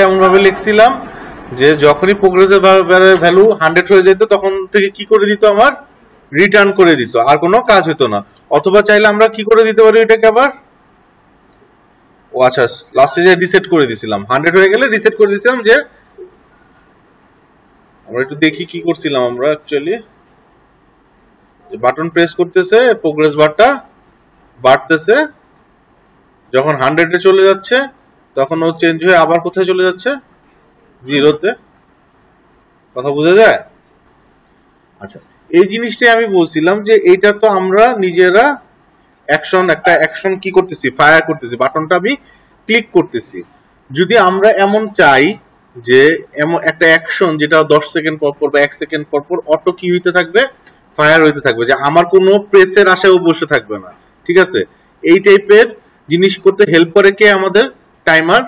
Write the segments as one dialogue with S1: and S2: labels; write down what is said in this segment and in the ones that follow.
S1: এমন ভাবে লিখছিলাম যে যখনই প্রোগ্রেসের ভ্যালু 100 হয়ে যেত তখন থেকে কি করে দিত, আমার রিটার্ন করে দিত, আর কোনো কাজ হতো না। অথবা চাইলে আমরা কি করে দিতে পারি এটাকে আবার, ও আচ্ছা, লাস্টে যে রিসেট করে দিছিলাম, 100 হয়ে গেলে রিসেট করে দিছিলাম। যে আমরা একটু দেখি কি করছিলাম আমরা অ্যাকচুয়ালি, বাটন প্রেস করতেছে, প্রোগ্রেস বারটা বাড়তেছে, যখন 100 এ চলে যাচ্ছে তখন ও চেঞ্জ হয়ে আবার কোথায় চলে যাচ্ছে, 0-তে। কথা বোঝা যায়? আচ্ছা, এই জিনিসটাই আমি বলছিলাম যে এইটা তো আমরা নিজেরা একটা অ্যাকশন কি করতেছি, ফায়ার করতেছি, বাটনটা আমি ক্লিক করতেছি। যদি আমরা এমন চাই যে এমন একটা অ্যাকশন যেটা 10 সেকেন্ড পর পর বা 1 সেকেন্ড পর পর অটো কি হইতে থাকবে, ফায়ার হইতে থাকবে, যে আমার কোনো প্রেসের আশাও বসে থাকবে না, ঠিক আছে, এই টাইপের জিনিস করতে হেল্প করে কে, আমাদের টাইমার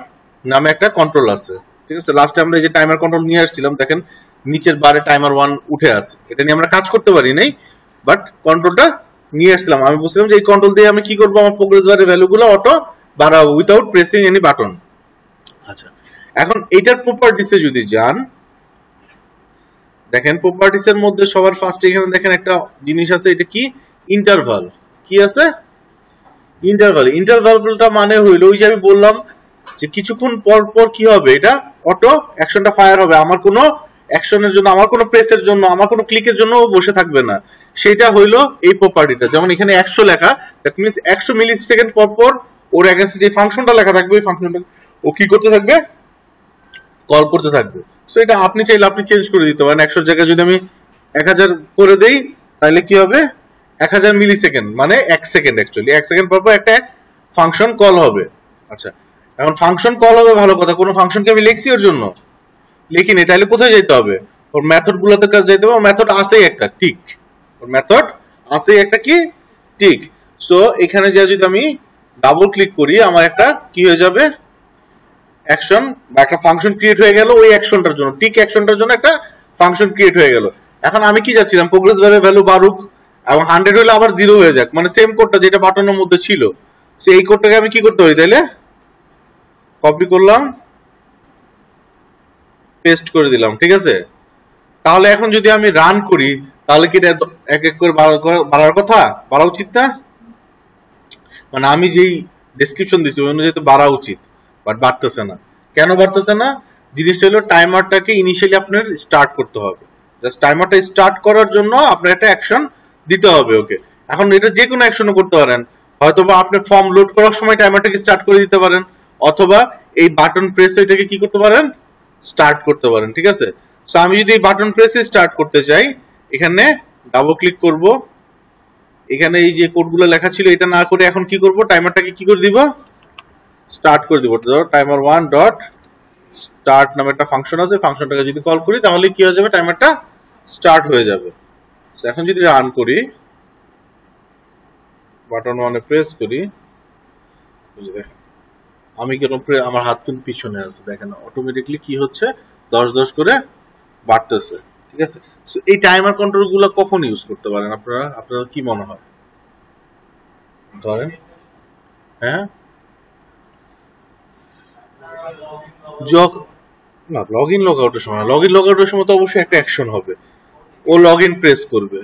S1: নামে একটা কন্ট্রোল আছে। ঠিক আছে, লাস্টে আমরা এই যে টাইমার কন্ট্রোল নিয়ে আসছিলাম, দেখেন নিচের বারে টাইমার 1 উঠে আছে, এটা নিয়ে আমরা কাজ করতে পারি নাই, বাট কন্ট্রোলটা নিয়ে আসছিলাম। আমি বলছিলাম যে এই কন্ট্রোল দিয়ে আমি কি করবো, আমার প্রোগ্রেস বারের ভ্যালুগুলো অটো বাড়াবো উইথাউট প্রেসিং এনি বাটন। আচ্ছা, এখন এইটার প্রপার্টিসে যদি যান, দেখেন প্রপার্টিস এর মধ্যে সবার ফার্স্ট এখানে দেখেন একটা জিনিস আছে, এটা কি, ইন্টারভাল। কি আছে, ইন্টারভাল। ইন্টারভালটা মানে হইলো ওই যে আমি বললাম যে কিছুক্ষণ পর পর কি হবে, এটা অটো অ্যাকশনটা ফায়ার হবে, আমার কোনো অ্যাকশনের জন্য, আমার কোনো প্রেসের জন্য, আমার কোনো ক্লিকের জন্য বসে থাকবে না। সেটা হইলো এই প্রপার্টিটা। যেমন এখানে 100 লেখা, দ্যাট মিনস 100 মিলি সেকেন্ড পর পর ওর এগেইনস্টে যে ফাংশনটা লেখা থাকবে, ওই ফাংশনটা ও কি করতে থাকবে, কল করতে থাকবে। সো এটা আপনি চাইলে আপনি চেঞ্জ করে দিতে পারেন। 100 জায়গায় যদি আমি 1000 করে দেই, তাহলে কি হবে, 1000 মিলি সেকেন্ড মানে 1 সেকেন্ড, অ্যাকচুয়ালি 1 সেকেন্ড পর পর একটা ফাংশন কল হবে। আচ্ছা, এখন ফাংশন কল হবে, ভালো কথা, কোনো ফাংশনকে আমি লিখছি ওর জন্য, লিখিনি, তাহলে কোথায় যেতে হবে, ওর মেথড গুলোতে কাজ যেতে হবে। ওর মেথড আছেই একটা, ঠিক, ওর মেথড আছেই একটা, কি, ঠিক। সো এখানে যা যদি আমি ডাবল ক্লিক করি, আমার একটা কি হয়ে যাবে, অ্যাকশন বা একটা ফাংশন ক্রিয়েট হয়ে গেল ওই অ্যাকশনটার জন্য, টিক অ্যাকশনটার জন্য একটা ফাংশন ক্রিয়েট হয়ে গেল। এখন আমি কি যাচ্ছিলাম, প্রোগ্রেস বারের ভ্যালু বাড়ুক এবং 100 হলে আবার 0 হয়ে যাক, মানে সেম কোডটা যেটা বাটনের মধ্যে ছিল, সেই কোডটাকে আমি কি করতে পারি, তাইলে কপি করলাম, পেস্ট করে দিলাম, ঠিক আছে। তাহলে এখন যদি আমি রান করি, তাহলে কি এক এক করে বাড়ার কথা, বাড়া উচিত না, মানে আমি যেই ডেসক্রিপশন দিছি ওই অনুযায়ী তো বাড়া উচিত, বাট বাড়তেছে না। কেন বাড়তেছে না, জিনিসটা হলো টাইমারটাকে ইনিশিয়ালি আপনার স্টার্ট করতে হবে। জাস্ট টাইমারটা স্টার্ট করার জন্য আপনার একটা অ্যাকশন দিতে হবে ওকে। এখন এটা যে কোনো অ্যাকশনও করতে পারেন, হয়তোবা আপনি ফর্ম লোড করার সময় টাইমারটাকে স্টার্ট করে দিতে পারেন, অথবা এই বাটন প্রেস এটাকে কি করতে পারেন, স্টার্ট করতে পারেন, ঠিক আছে। সো আমি যদি এই বাটন প্রেসে স্টার্ট করতে চাই, এখানে ডাবল ক্লিক করব, এখানে এই যে কোডগুলো লেখা ছিল এটা না করে এখন কি করব, টাইমারটাকে কি করে দিব, স্টার্ট করে দিব। টাইমার 1 ডট স্টার্ট নামে একটা ফাংশন আছে, ফাংশনটাকে যদি কল করি তাহলে কি হয়ে যাবে, টাইমারটা স্টার্ট হয়ে যাবে। এখন যদি রান করি, বাটন 1 এ প্রেস করি, দেখেন আমি কেন আমার হাত কিন্তু পিছনে আছে, দেখেন অটোমেটিকলি কি হচ্ছে, 10-10 করে বাড়তেছে, ঠিক আছে। সো এই টাইমার কন্ট্রোল গুলো কখন ইউজ করতে পারেন আপনারা, আপনারা কি মনে হয়, ধরেন, হ্যাঁ, না, লগ ইন লগ আউটের সময়, লগ ইন লগ আউটের সময় তো অবশ্যই একটা অ্যাকশন হবে, ও লগ ইন প্রেস করবে।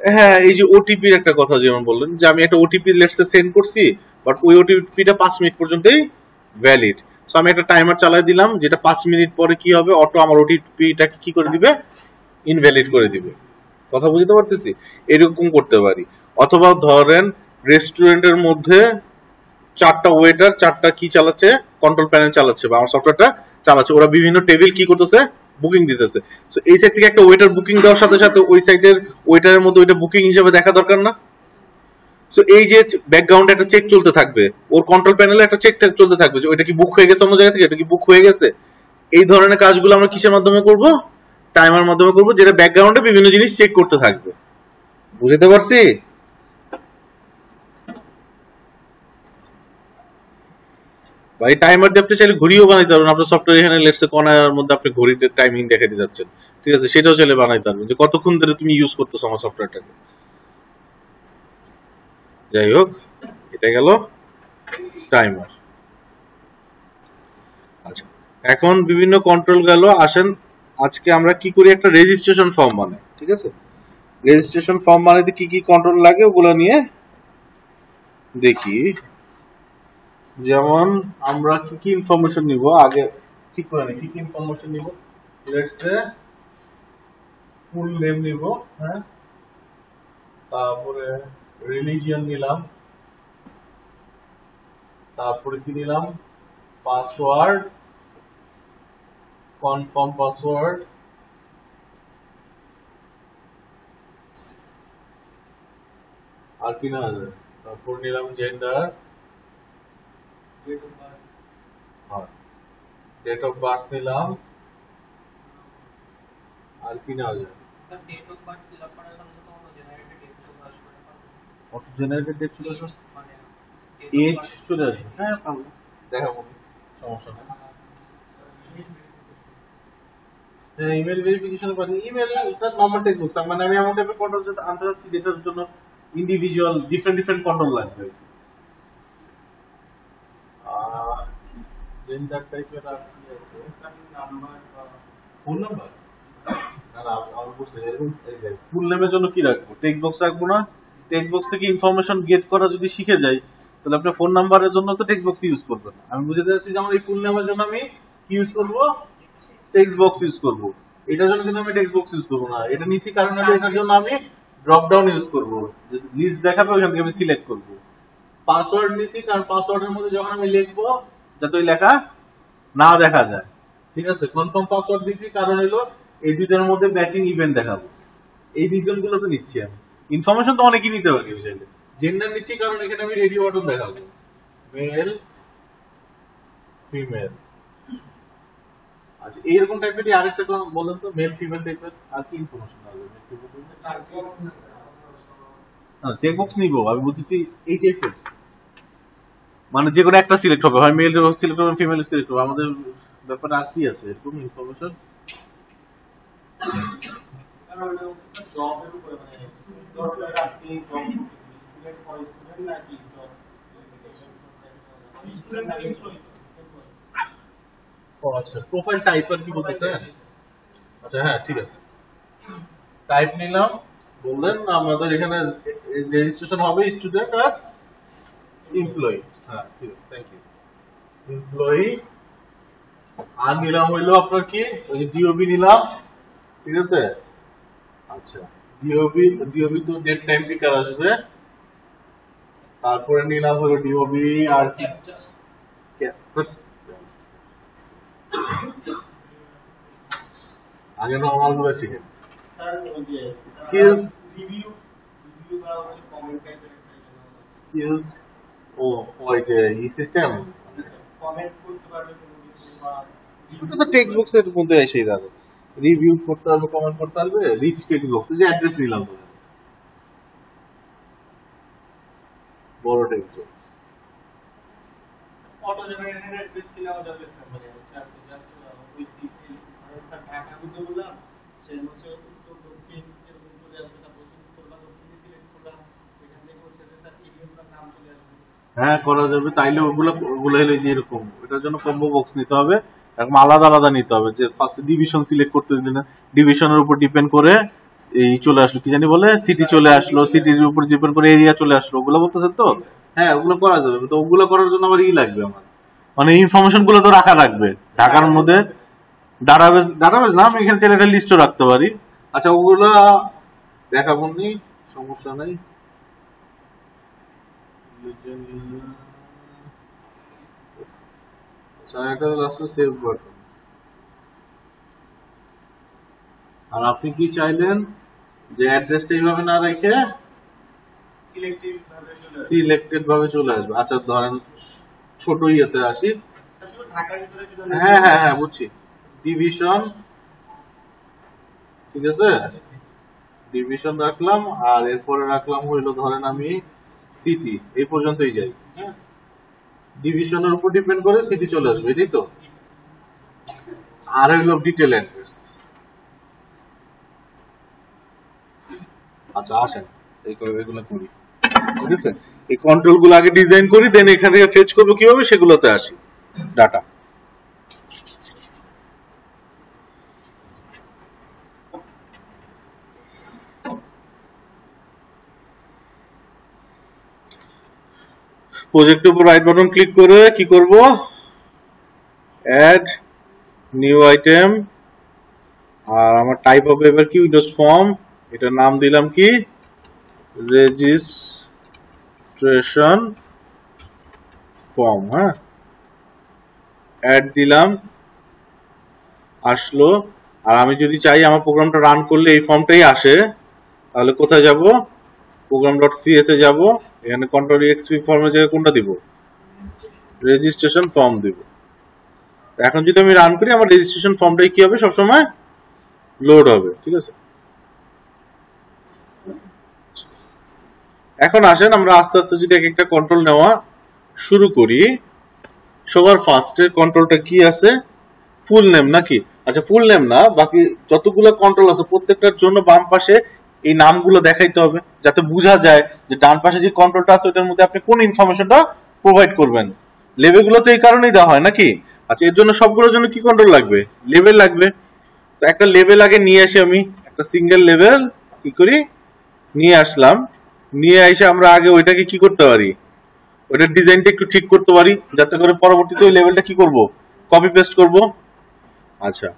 S1: হ্যাঁ, এই যে ওটিপির একটা কথা যেমন বললেন, যে আমি একটা ওটিপি লেটসে সেন্ড করছি, বাট ওই ওটিপিটা 5 মিনিট পর্যন্তই ভ্যালিড। সো আমি একটা টাইমার চালাই দিলাম, যেটা 5 মিনিট পরে কি হবে, অটো আমার ওটিপিটাকে কি করে দিবে, ইনভ্যালিড করে দিবে। কথা বুঝতে পারতেছি, এরকম করতে পারি। অথবা ধরেন রেস্টুরেন্টের মধ্যে 4টা ওয়েটার 4টা কি চালাচ্ছে, কন্ট্রোল প্যানেল চালাচ্ছে, বা আমার সফটওয়্যারটা চালাচ্ছে, ওরা বিভিন্ন টেবিল কি করতেছে, বুকিং দিতেছে। সো এই সাইড থেকে একটা ওয়েটার বুকিং দেওয়ার সাথে সাথে ওই সাইডের ওয়েটারের মধ্যে ওইটা বুকিং হিসেবে দেখা দরকার না। সো এই যে ব্যাকগ্রাউন্ডে একটা চেক চলতে থাকবে, ওর কন্ট্রোল প্যানেলে একটা চেক চলতে থাকবে যে ওইটা কি বুক হয়ে গেছে অন্য জায়গা থেকে, এটা কি বুক হয়ে গেছে। এই ধরনের কাজগুলো আমরা কিসের মাধ্যমে করব, টাইমার মাধ্যমে করব, যেটা ব্যাকগ্রাউন্ডে বিভিন্ন জিনিস চেক করতে থাকবে। বুঝতে পারছি? বা এই টাইমার দিয়ে আপনি চাইলে ঘড়িও বানাইতে পারবেন। আপনার সফটওয়্যার এখানে লেটসে কর্নারের মধ্যে আপনি ঘড়িতে টাইমিং দেখাতে যাচ্ছেন, ঠিক আছে, সেটাও চাইলে বানাইতে পারবেন, যে কতক্ষণ ধরে তুমি ইউজ করতেছো আমার সফটওয়্যারটাকে। যাই হোক, এটা গেল টাইমার। আচ্ছা, এখন বিভিন্ন কন্ট্রোল গেল, আসেন আজকে আমরা কি করি, একটা রেজিস্ট্রেশন ফর্ম বানাই। ঠিক আছে, রেজিস্ট্রেশন ফর্ম বানাইতে কি কি কন্ট্রোল লাগে ওগুলো নিয়ে দেখি। যেমন আমরা কি কি ইনফরমেশন নিব আগে ঠিক করে নিই, কি কি ইনফরমেশন নিব। লেটস সে ফুল নেম নিব, হ্যাঁ, তারপরে রিলিজিয়ন নিলাম, তারপরে কি নিলাম, পাসওয়ার্ড, কনফার্ম পাসওয়ার্ড, আর কি না, তারপর নিলাম জেন্ডার, ডেট অফ বার্থ নিলাম, আর কি না যায়, অটো জেনারেটেড ডেট চলে আসবে, এজ চলে আসবে, হ্যাঁ পাবো, দেখাবো, সমস্যা নেই। হ্যাঁ, ইমেল ভেরিফিকেশন পারি, ইমেল তার নর্মাল টেক্সট বুকস, মানে আমি এমন টাইপের কন্ট্রোল যেটা আনতে যাচ্ছি যেটার জন্য ইন্ডিভিজুয়াল ডিফারেন্ট ডিফারেন্ট কন্ট্রোল লাগবে। জেন্ডার টাইপের আর কি আছে, নাম্বার, ফোন নাম্বার, ফুল নেমের জন্য কি রাখবো, টেক্সট বক্স রাখবো না? টেক্সট বক্স থেকে ইনফরমেশন গেট করা যদি শিখে যাই তাহলে আপনার ফোন নাম্বারের জন্য তো টেক্সট বক্স ইউজ করবেন না। আমি বুঝতে যাচ্ছি যে আমার এই ফুল নেমের জন্য আমি কি ইউজ করবো, টেক্সট বক্স ইউজ করবো। এটার জন্য কিন্তু আমি টেক্সট বক্স ইউজ করবো না, এটা নিচে কারণ হলো এটার জন্য আমি ড্রপ ডাউন ইউজ করবো, লিস্ট দেখাবে ওইখান থেকে আমি সিলেক্ট করবো। পাসওয়ার্ড নিছি কারণ পাসওয়ার্ডের মধ্যে যখন আমি লিখবো যাতে ওই লেখা না দেখা যায়। ঠিক আছে, কনফার্ম পাসওয়ার্ড দিছি কারণ হলো এই দুইটার মধ্যে ম্যাচিং ইভেন্ট দেখাবো। এই রিজন গুলো তো নিচ্ছি আমি, ইনফরমেশন তো অনেকই নিতে পারি চাইলে। জেন্ডার নিচ্ছি কারণ এখানে আমি রেডিও বাটন দেখাবো, মেল ফিমেল। আচ্ছা, এইরকম টাইপের আরেকটা বলেন তো, মেল ফিমেল টাইপের আর কি ইনফরমেশন লাগবে? চেক বক্স নিবো আমি বলতেছি এই টাইপের, মানে যে কোনো একটা সিলেক্ট হবে, হয় মেল সিলেক্ট হবে ফিমেল সিলেক্ট হবে। আমাদের ব্যাপারে আর কি আছে এরকম ইনফরমেশন? ও আচ্ছা, প্রোফাইল টাইপ আর কি বলতেছেন? আচ্ছা হ্যাঁ ঠিক আছে, টাইপ নিলাম, বললেন আমাদের এখানে রেজিস্ট্রেশন হবে স্টুডেন্ট আর এমপ্লয়ি। হ্যাঁ ঠিক আছে, থ্যাংক ইউ। এমপ্লয়ি আর নিলাম হইলো আপনার কি, ওই যে ডিওবি নিলাম। ঠিক আছে, আচ্ছা ডিওবি, ডিওবি তো ডেট টাইম পিকার আসবে। তারপরে নিলাম হলো ডিওবি আর কি, আগে নরমাল গুলো শিখেন। স্কিলস, স্কিলস, ও ওই যে ই সিস্টেম কমেন্ট করতে পারবে, সেটা তো টেক্সট বক্সের মধ্যে এসেই যাবে। রিভিউ করতে পারবে, কমেন্ট করতে পারবে, রিচ টেক্সট বক্স, যে অ্যাড্রেস নিলাম বড় text box, auto generated address দিলেও যাবে, মানে জাস্ট ওই সিটি ঢাকা মধ্যে বললাম, সে হচ্ছে উত্তর দক্ষিণ এরকম চলে আসবে, তারপর উত্তর বা দক্ষিণে সিলেক্ট করলাম, এখান থেকে হচ্ছে যে স্যার এরিয়ার নাম চলে আসবে। হ্যাঁ করা যাবে, তাইলে ওগুলো ওগুলো হলো যে এরকম, এটার জন্য কম্বো বক্স নিতে হবে, এরকম আলাদা আলাদা নিতে হবে। যে ফার্স্ট ডিভিশন সিলেক্ট করতে দিলে না, ডিভিশনের উপর ডিপেন্ড করে এই চলে আসলো, কি জানি বলে, সিটি চলে আসলো, সিটির উপর ডিপেন্ড করে এরিয়া চলে আসলো, ওগুলো বলতেছেন তো? হ্যাঁ ওগুলো করা যাবে, তো ওগুলো করার জন্য আবার ই লাগবে আমার, মানে ইনফরমেশন গুলো তো রাখা লাগবে ঢাকার মধ্যে, ডাটাবেস, ডাটাবেস না, আমি এখানে চাইলে একটা লিস্টও রাখতে পারি। আচ্ছা ওগুলো দেখাবো নি, সমস্যা নাই। সেভ বাটন, আর আপনি কি চাইলেন যে অ্যাড্রেসটা এইভাবে না রেখে সিলেক্টেড ভাবে চলে আসবে। আচ্ছা ধরেন ছোট ইয়েতে আসি, হ্যাঁ হ্যাঁ হ্যাঁ বুঝছি, ডিভিশন, ঠিক আছে ডিভিশন রাখলাম, আর এরপরে রাখলাম হইলো ধরেন আমি সিটি, এই পর্যন্তই যাই, ডিভিশনের উপর ডিপেন্ড করে সিটি চলে আসবে, এটাই তো। আর হইলো ডিটেল অ্যাড্রেস। আচ্ছা আসেন এগুলো করি, ঠিক আছে, এই কন্ট্রোল গুলো আগে ডিজাইন করি, দেন এখান থেকে ফেচ করবো কিভাবে সেগুলোতে আসি। ডাটা প্রজেক্টের উপর রাইট বাটন ক্লিক করে কি করব, অ্যাড নিউ আইটেম, আর আমার টাইপ হবে এবার কি উইন্ডোজ ফর্ম, এটার নাম দিলাম কি রেজিস্ট্রেশন ফর্ম। হ্যাঁ, অ্যাড দিলাম, আসলো। আর আমি যদি চাই আমার প্রোগ্রামটা রান করলে এই ফর্মটাই আসে, তাহলে কোথায় যাব, প্রোগ্রাম ডট সিএস এ যাব, এখানে কন্ট্রোল এক্সপি ফর্মের জায়গায় কোনটা দিব, রেজিস্ট্রেশন ফর্ম দিব। এখন যদি আমি রান করি আমার রেজিস্ট্রেশন ফর্মটাই কি হবে, সবসময় লোড হবে। ঠিক আছে, এখন আসেন আমরা আস্তে আস্তে যদি এক একটা কন্ট্রোল নেওয়া শুরু করি। সবার ফার্স্টে কন্ট্রোলটা কি আছে, ফুল নেম নাকি? আচ্ছা, ফুল নেম না, বাকি যতগুলো কন্ট্রোল আছে প্রত্যেকটার জন্য বাম পাশে এই নামগুলো দেখাইতে হবে, যাতে বোঝা যায় যে ডান পাশে যে কন্ট্রোলটা আছে ওটার মধ্যে আপনি কোন ইনফরমেশনটা প্রোভাইড করবেন। লেভেলগুলো তো এই কারণেই দেওয়া হয় নাকি? আচ্ছা, এর জন্য সবগুলোর জন্য কি কন্ট্রোল লাগবে, লেভেল লাগবে। তো একটা লেভেল আগে নিয়ে আসি, আমি একটা সিঙ্গেল লেভেল কি করি নিয়ে আসলাম। নিয়ে এসে আমরা আগে ওইটাকে কি করতে পারি, ওইটার ডিজাইনটা একটু ঠিক করতে পারি, যাতে করে পরবর্তীতে ওই লেভেলটা কি করব, কপি পেস্ট করব। আচ্ছা,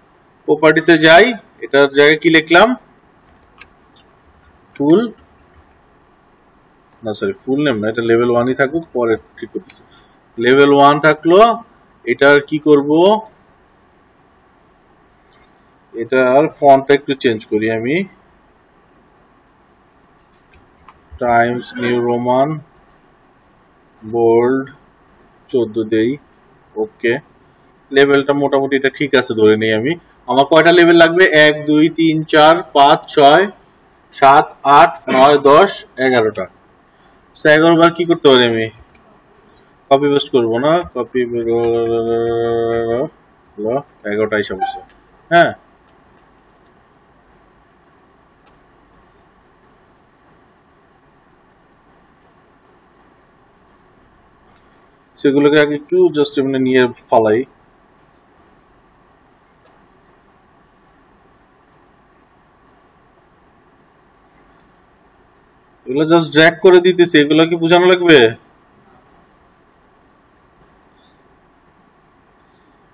S1: প্রপার্টিসে যাই, এটার জায়গায় কি লিখলাম, ফুল না সরি ফুল নেম না, এটা লেভেল 1ই থাকুক, পরে ঠিক করতেছি। লেভেল 1 থাকলো, এটার কি করব, এটার ফন্টটা একটু চেঞ্জ করি আমি, টাইমস নিউ রোমান বোল্ড 14 দেই। ওকে, লেভেলটা মোটামুটি এটা ঠিক আছে ধরে নেই আমি। আমার কয়টা লেভেল লাগবে, 1 2 3 4 5 6 7 8 9 10 11টা। 11 বার কি করতে পারি আমি, কপি পেস্ট করবো না, কপি 11টা হিসাব হচ্ছে। হ্যাঁ, সেগুলোকে আগে একটু জাস্ট এমনি নিয়ে ফালাই। এগুলো জাস্ট ড্র্যাগ করে দিতেছি, এগুলো কি বোঝানো লাগবে?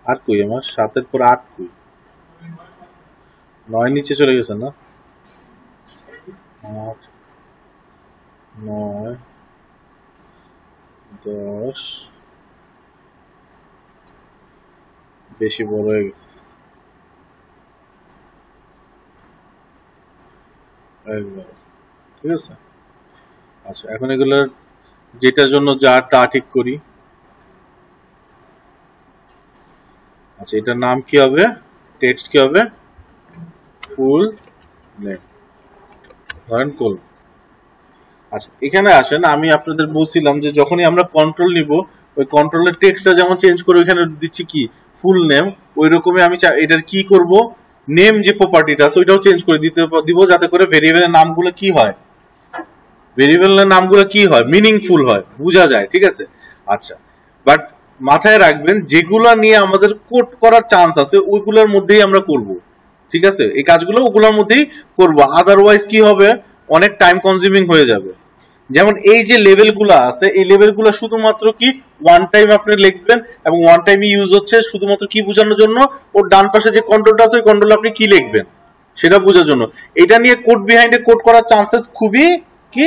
S1: আর কই আমার 7-এর পর 8 কই, 9 নিচে চলে গেছে না, 8 9 10 বেশি বড় হয়ে গেছে। ঠিক আছে, আচ্ছা এখন এগুলোর যেটার জন্য যা টা ঠিক করি। আচ্ছা, এটার নাম কি হবে, টেক্সট কি হবে, ফুল নেম, ধরেন কোল। আচ্ছা, এখানে আসেন, আমি আপনাদের বলছিলাম যে যখনই আমরা কন্ট্রোল নিব ওই কন্ট্রোলের টেক্সটটা যেমন চেঞ্জ করে ওইখানে দিচ্ছি কি ফুল নেম, ওই রকমই আমি এটার কি করব, নেম যে প্রপার্টিটা আছে ওইটাও চেঞ্জ করে দিব, যাতে করে ভেরিয়েবলের নামগুলো কি হয়, ভেরিয়েবলের নামগুলো কি হয়, মিনিংফুল হয়, বোঝা যায়। ঠিক আছে, আচ্ছা, বাট মাথায় রাখবেন যেগুলা নিয়ে আমাদের কোড করার চান্স আছে ওইগুলোর মধ্যেই আমরা করব। ঠিক আছে, এই কাজগুলো ওগুলোর মধ্যেই করব, আদারওয়াইজ কি হবে, অনেক টাইম কনজিউমিং হয়ে যাবে। যেমন এই যে লেভেলগুলো আছে এই লেভেলগুলো শুধুমাত্র কি ওয়ান টাইম আপনি লিখবেন, এবং ওয়ান টাইম ইউজ হচ্ছে শুধুমাত্র কি বোঝানোর জন্য, ওর ডান পাশে যে কন্ট্রোলটা আছে ওই কন্ট্রোল আপনি কি লিখবেন সেটা বোঝার জন্য। এটা নিয়ে কোড বিহাইন্ডে কোড করার চান্সেস খুবই কি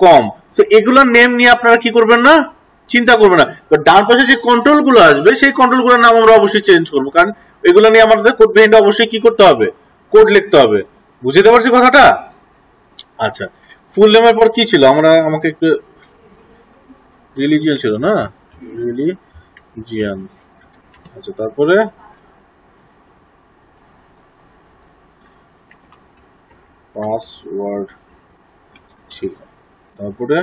S1: কম। তো এগুলোর নেম নিয়ে আপনারা কি করবেন না, চিন্তা করবেন না। ডান পাশে যে কন্ট্রোল গুলো আসবে সেই কন্ট্রোল গুলোর নাম আমরা অবশ্যই চেঞ্জ করবো, কারণ এগুলো নিয়ে আমাদের কোড বিহাইন্ডে অবশ্যই কি করতে হবে, কোড লিখতে হবে। বুঝতে পারছি কথাটা? আচ্ছা, ফুল নেমের পর কি ছিল, আমাকে একটু রিলিজিয়ান ছিল না, রিলিজিয়ান। আচ্ছা, তারপরে পাসওয়ার্ড ছিল, তারপরে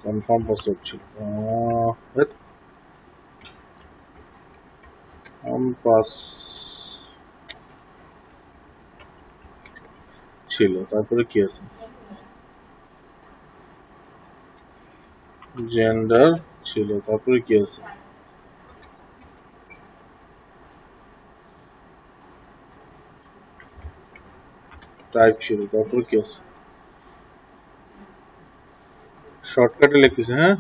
S1: কনফার্ম পাসওয়ার্ড ছিল, পাস ছিল, তারপরে কি আছে, জেন্ডার ছিল, তারপরে কি আছে, টাইপ ছিল, তারপরে কি আছে, শর্টকাটে লিখতেছি, হ্যাঁ,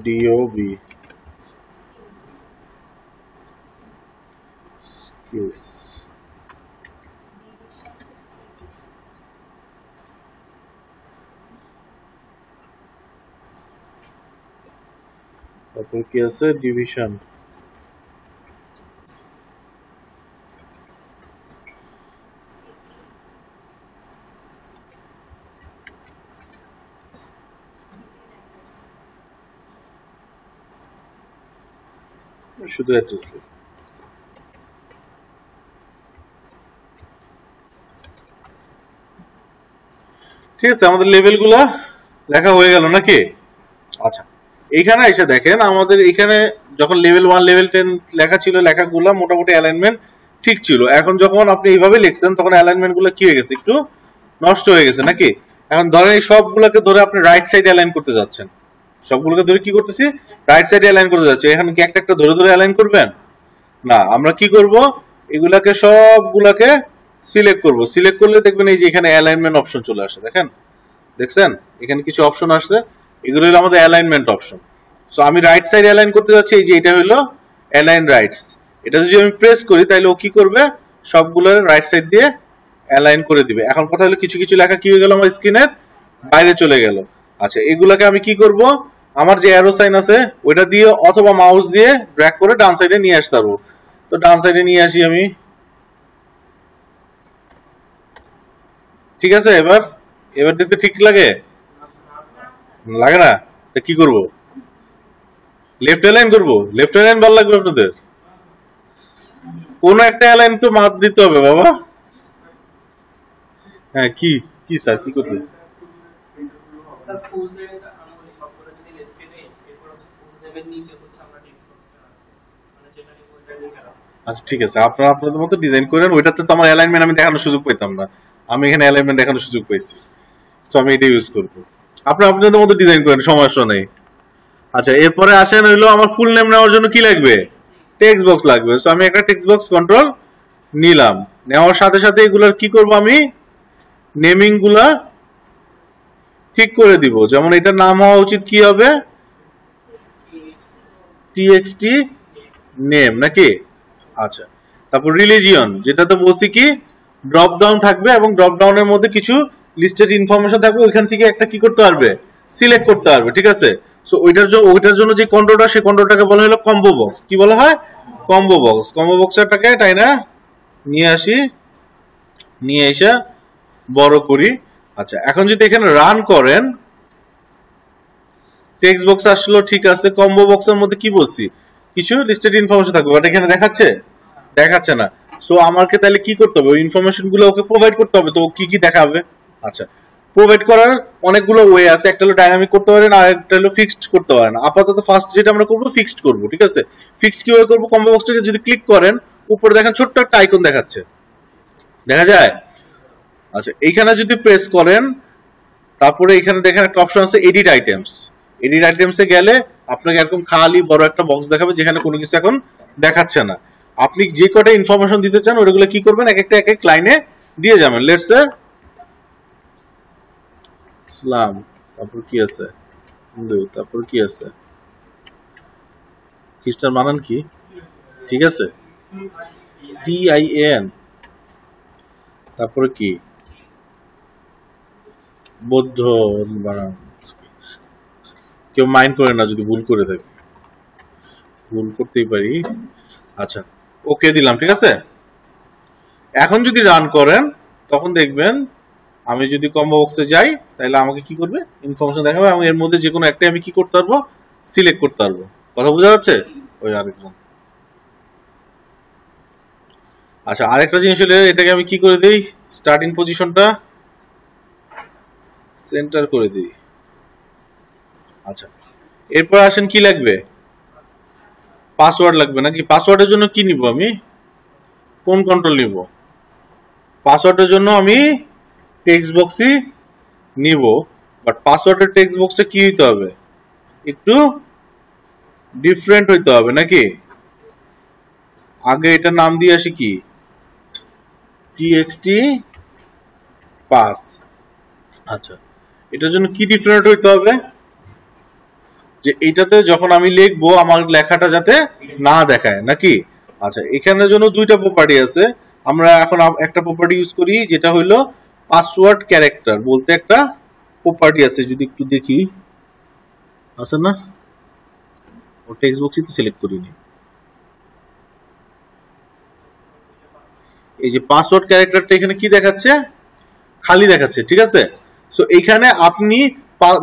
S1: ডিওবি তারপর কি আছে, ডিভিশন। শুধু অ্যাড্রেস লিখ। ঠিক আছে, আমাদের লেভেল গুলা লেখা হয়ে গেল নাকি? আচ্ছা, এইখানে এসে দেখেন আমাদের এখানে যখন লেভেল 1 লেভেল 10 লেখা ছিল, লেখাগুলা মোটামুটি অ্যালাইনমেন্ট ঠিক ছিল। এখন যখন আপনি এইভাবে লিখছেন তখন অ্যালাইনমেন্ট গুলো কি হয়ে গেছে, একটু নষ্ট হয়ে গেছে নাকি? এখন ধরেন এই সবগুলোকে ধরে আপনি রাইট সাইডে অ্যালাইন করতে যাচ্ছেন, সবগুলোকে ধরে কি করতেছি, রাইট সাইডে অ্যালাইন করতে যাচ্ছে। এখানে কি একটা একটা ধরে ধরে অ্যালাইন করবেন? না, আমরা কি করব, এগুলাকে সবগুলাকে সিলেক্ট করব। সিলেক্ট করলে দেখবেন এই যে এখানে অ্যালাইনমেন্ট অপশন চলে আসে, দেখেন, দেখছেন এখানে কিছু অপশন আসছে, এগুলো হলো আমাদের অ্যালাইনমেন্ট অপশন। সো আমি রাইট সাইড অ্যালাইন করতে যাচ্ছি, এই যে এটা হলো অ্যালাইন রাইটস। এটা যদি আমি প্রেস করি তাহলে ও কি করবে, সবগুলো রাইট সাইড দিয়ে অ্যালাইন করে দিবে। এখন কথা হলো কিছু কিছু লেখা কি হয়ে গেল, আমার স্ক্রিনের বাইরে চলে গেল। আচ্ছা, এগুলাকে আমি কি করব, আমার যে অ্যারো সাইন আছে ওইটা দিয়ে অথবা মাউস দিয়ে ড্র্যাগ করে ডান সাইডে নিয়ে আসতে পারবো। তো ডান সাইডে নিয়ে আসি আমি। ঠিক আছে, এবার এবার দেখতে ঠিক লাগে? লাগে না? তা কি করব, লেফট অ্যালাইন করবো? লেফট অ্যালাইন ভালো লাগবে আপনাদের? কোন একটা অ্যালাইন তো মাত দিতে হবে বাবা। হ্যাঁ, কি কি স্যার, কি করতে? আচ্ছা ঠিক আছে, আপনারা আপনাদের মতো ডিজাইন করেন। ওইটাতে তো আমার অ্যালাইনমেন্ট আমি দেখানোর সুযোগ পেতাম না, আমি এখানে অ্যালাইনমেন্ট দেখানোর সুযোগ পেয়েছি, তো আমি এটা ইউজ করবো। আপনারা আপনাদের মতো ডিজাইন করেন, সমস্যা নেই। আচ্ছা, এরপরে আসেন হইলো আমার ফুল নেম নেওয়ার জন্য কি লাগবে, টেক্সট বক্স লাগবে। সো আমি একটা টেক্সট বক্স কন্ট্রোল নিলাম। নেওয়ার সাথে সাথে এগুলার কি করব, আমি নেমিং গুলা ঠিক করে দিব। যেমন এটার নাম হওয়া উচিত কি হবে, টিএক্সটি নেম নাকি? আচ্ছা, তারপর রিলিজিয়ন, যেটা তো বলছি কি ড্রপ ডাউন থাকবে এবং ড্রপ ডাউনের মধ্যে কিছু লিস্টেড ইনফরমেশন থাকবে, ওইখান থেকে একটা কি করতে পারবে, সিলেক্ট করতে পারবে। ঠিক আছে, সো ওইটার জন্য যে কন্ট্রোলটা, সেই কন্ট্রোলটাকে বলা হলো কম্বো বক্স। কি বলা হয়, কম্বো বক্স। কম্বো বক্সটাকে তাই না নিয়ে আসি, নিয়ে এসে বড় করি। আচ্ছা, এখন যদি এখানে রান করেন, টেক্সট বক্স আসলো, ঠিক আছে। কম্বো বক্সের মধ্যে কি বলছি, কিছু লিস্টেড ইনফরমেশন থাকবে, বাট এখানে দেখাচ্ছে, দেখাচ্ছে না। সো আমাকে তাহলে কি করতে হবে, ওই ইনফরমেশন গুলো ওকে প্রোভাইড করতে হবে। তো কি কি দেখাবে, আচ্ছা, প্রোভাইড করার অনেকগুলো ওয়ে আছে। একটা হলো ডাইনামিক করতে পারেন, আর একটা হলো ফিক্সড করতে পারেন। আপাতত ফার্স্ট যেটা আমরা করবো, ফিক্সড করবো। ঠিক আছে, ফিক্সড কিভাবে করবো, কম্বো বক্সটাকে যদি ক্লিক করেন, উপরে দেখেন ছোট্ট একটা আইকন দেখাচ্ছে, দেখা যায়? আচ্ছা, এইখানে যদি প্রেস করেন, তারপরে এখানে দেখেন একটা অপশন আছে এডিট আইটেমস। এডিট আইটেমসে গেলে আপনাকে এরকম খালি বড় একটা বক্স দেখাবে, যেখানে কোনো কিছু এখন দেখাচ্ছে না। আপনি যে কটা ইনফরমেশন দিতে চান ওগুলো কি করবেন, এক একটা এক এক লাইনে দিয়ে যাবেন। লেটস সে ইসলাম, তারপর কি আছে, হিন্দু, তারপর কি আছে, খ্রিস্টান বানান কি, ঠিক আছে, TIAN, তারপরে কি, বৌদ্ধ বানান। কেউ মাইন্ড করে না যদি ভুল করে থাকি, ভুল করতেই পারি। আচ্ছা, ওকে দিলাম, ঠিক আছে। এখন যদি রান করেন, তখন দেখবেন আমি যদি কম্বো বক্সে যাই, তাহলে আমাকে কি করবে, ইনফরমেশন দেখাবে, এবং এর মধ্যে যে কোনো একটা আমি কি করতে পারবো, সিলেক্ট করতে পারবো। কথা বোঝা যাচ্ছে? ওই আরেকজন। আচ্ছা, আরেকটা জিনিস হলে এটাকে আমি কি করে দিই, স্টার্টিং পজিশনটা সেন্টার করে দিই। আচ্ছা, এরপর আসেন কি লাগবে, পাসওয়ার্ড লাগবে নাকি? পাসওয়ার্ডের জন্য কি নিব আমি, কোন কন্ট্রোল নিব? পাসওয়ার্ডের জন্য আমি টেক্সট বক্সই নিব, বাট পাসওয়ার্ডের টেক্সট বক্সটা কি হইতে হবে, একটু ডিফারেন্ট হইতে হবে নাকি? আগে এটা নাম দিয়ে আসি কি, TXT পাস। আচ্ছা, এটার জন্য কি ডিফারেন্ট হইতে হবে, যে এইটাতে যখন আমি লিখবো আমার লেখাটা যাতে না দেখায় নাকি। আচ্ছা, এখানের জন্য দুইটা প্রপার্টি আছে। আমরা এখন একটা প্রপার্টি ইউজ করি যেটা হইলো পাসওয়ার্ড ক্যারেক্টার বলতে একটা প্রপার্টি আছে, যদি একটু দেখি আছে না, ও টেক্সট বক্সই তো সিলেক্ট করিনি। এই যে পাসওয়ার্ড ক্যারেক্টারটা এখানে কি দেখাচ্ছে, খালি দেখাচ্ছে, ঠিক আছে। সো এইখানে আপনি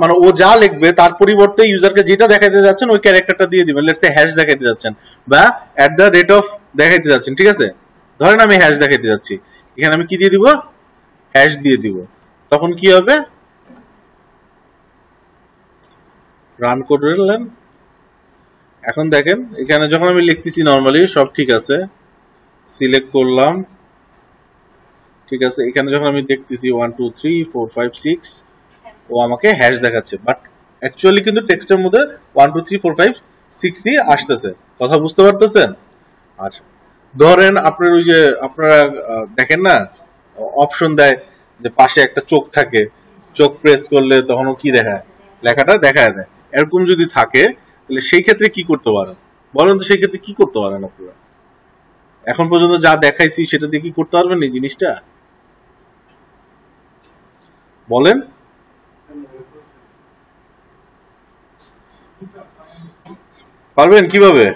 S1: মানে ও যা লিখবে তার পরিবর্তে ইউজারকে যেটা দেখাইতে যাচ্ছেন ওই ক্যারেক্টারটা দিয়ে দিবেন। লেটস সে হ্যাশ দেখাইতে যাচ্ছেন বা এট দ্য রেট অফ দেখাইতে যাচ্ছেন, ঠিক আছে। ধরেন আমি হ্যাশ দেখাইতে যাচ্ছি, এখানে আমি কি দিয়ে দিব, হ্যাশ দিয়ে দিব। তখন কি হবে, রান করলেন। এখন দেখেন এখানে যখন আমি লিখতেছি নরমালি সব ঠিক আছে, সিলেক্ট করলাম, ঠিক আছে। এখানে যখন আমি দেখতেছি 1 2 3 4 5 6 ও আমাকে হ্যাশ দেখাচ্ছে, বাট অ্যাকচুয়ালি কিন্তু টেক্সটের মধ্যে 1 2 3 4 5 6ই আসতেছে। কথা বুঝতে পারতেছেন? আচ্ছা, ধরেন আপনার ওই যে আপনারা দেখেন না অপশন দেয় যে পাশে একটা চোখ থাকে, চোখ প্রেস করলে তখন ও কি দেখায়, লেখাটা দেখায় দেয়। এরকম যদি থাকে তাহলে সেই ক্ষেত্রে কি করতে পারেন বলেন তো, সেই ক্ষেত্রে কি করতে পারেন আপনারা? এখন পর্যন্ত যা দেখাইছি সেটা দিয়ে কি করতে পারবেন এই জিনিসটা বলেন? পারবেন কিভাবে?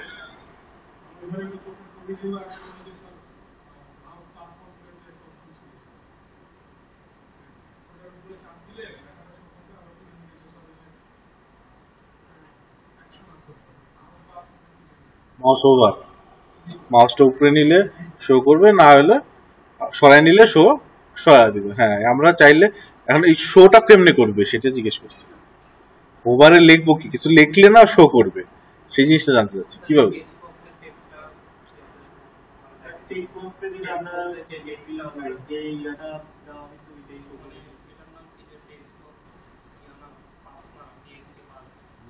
S1: মাউস ওভার, মাউসটা উপরে নিলে শো করবে, না হলে সরাই নিলে শো সরাই দিবে। হ্যাঁ, আমরা চাইলে এখন এই শোটা কেমনে করবে সেটা জিজ্ঞেস করছি। ওভারে লিখবো কি, কিছু লিখলে না শো করবে, সেই জিনিসটা জানতে চাচ্ছি কিভাবে।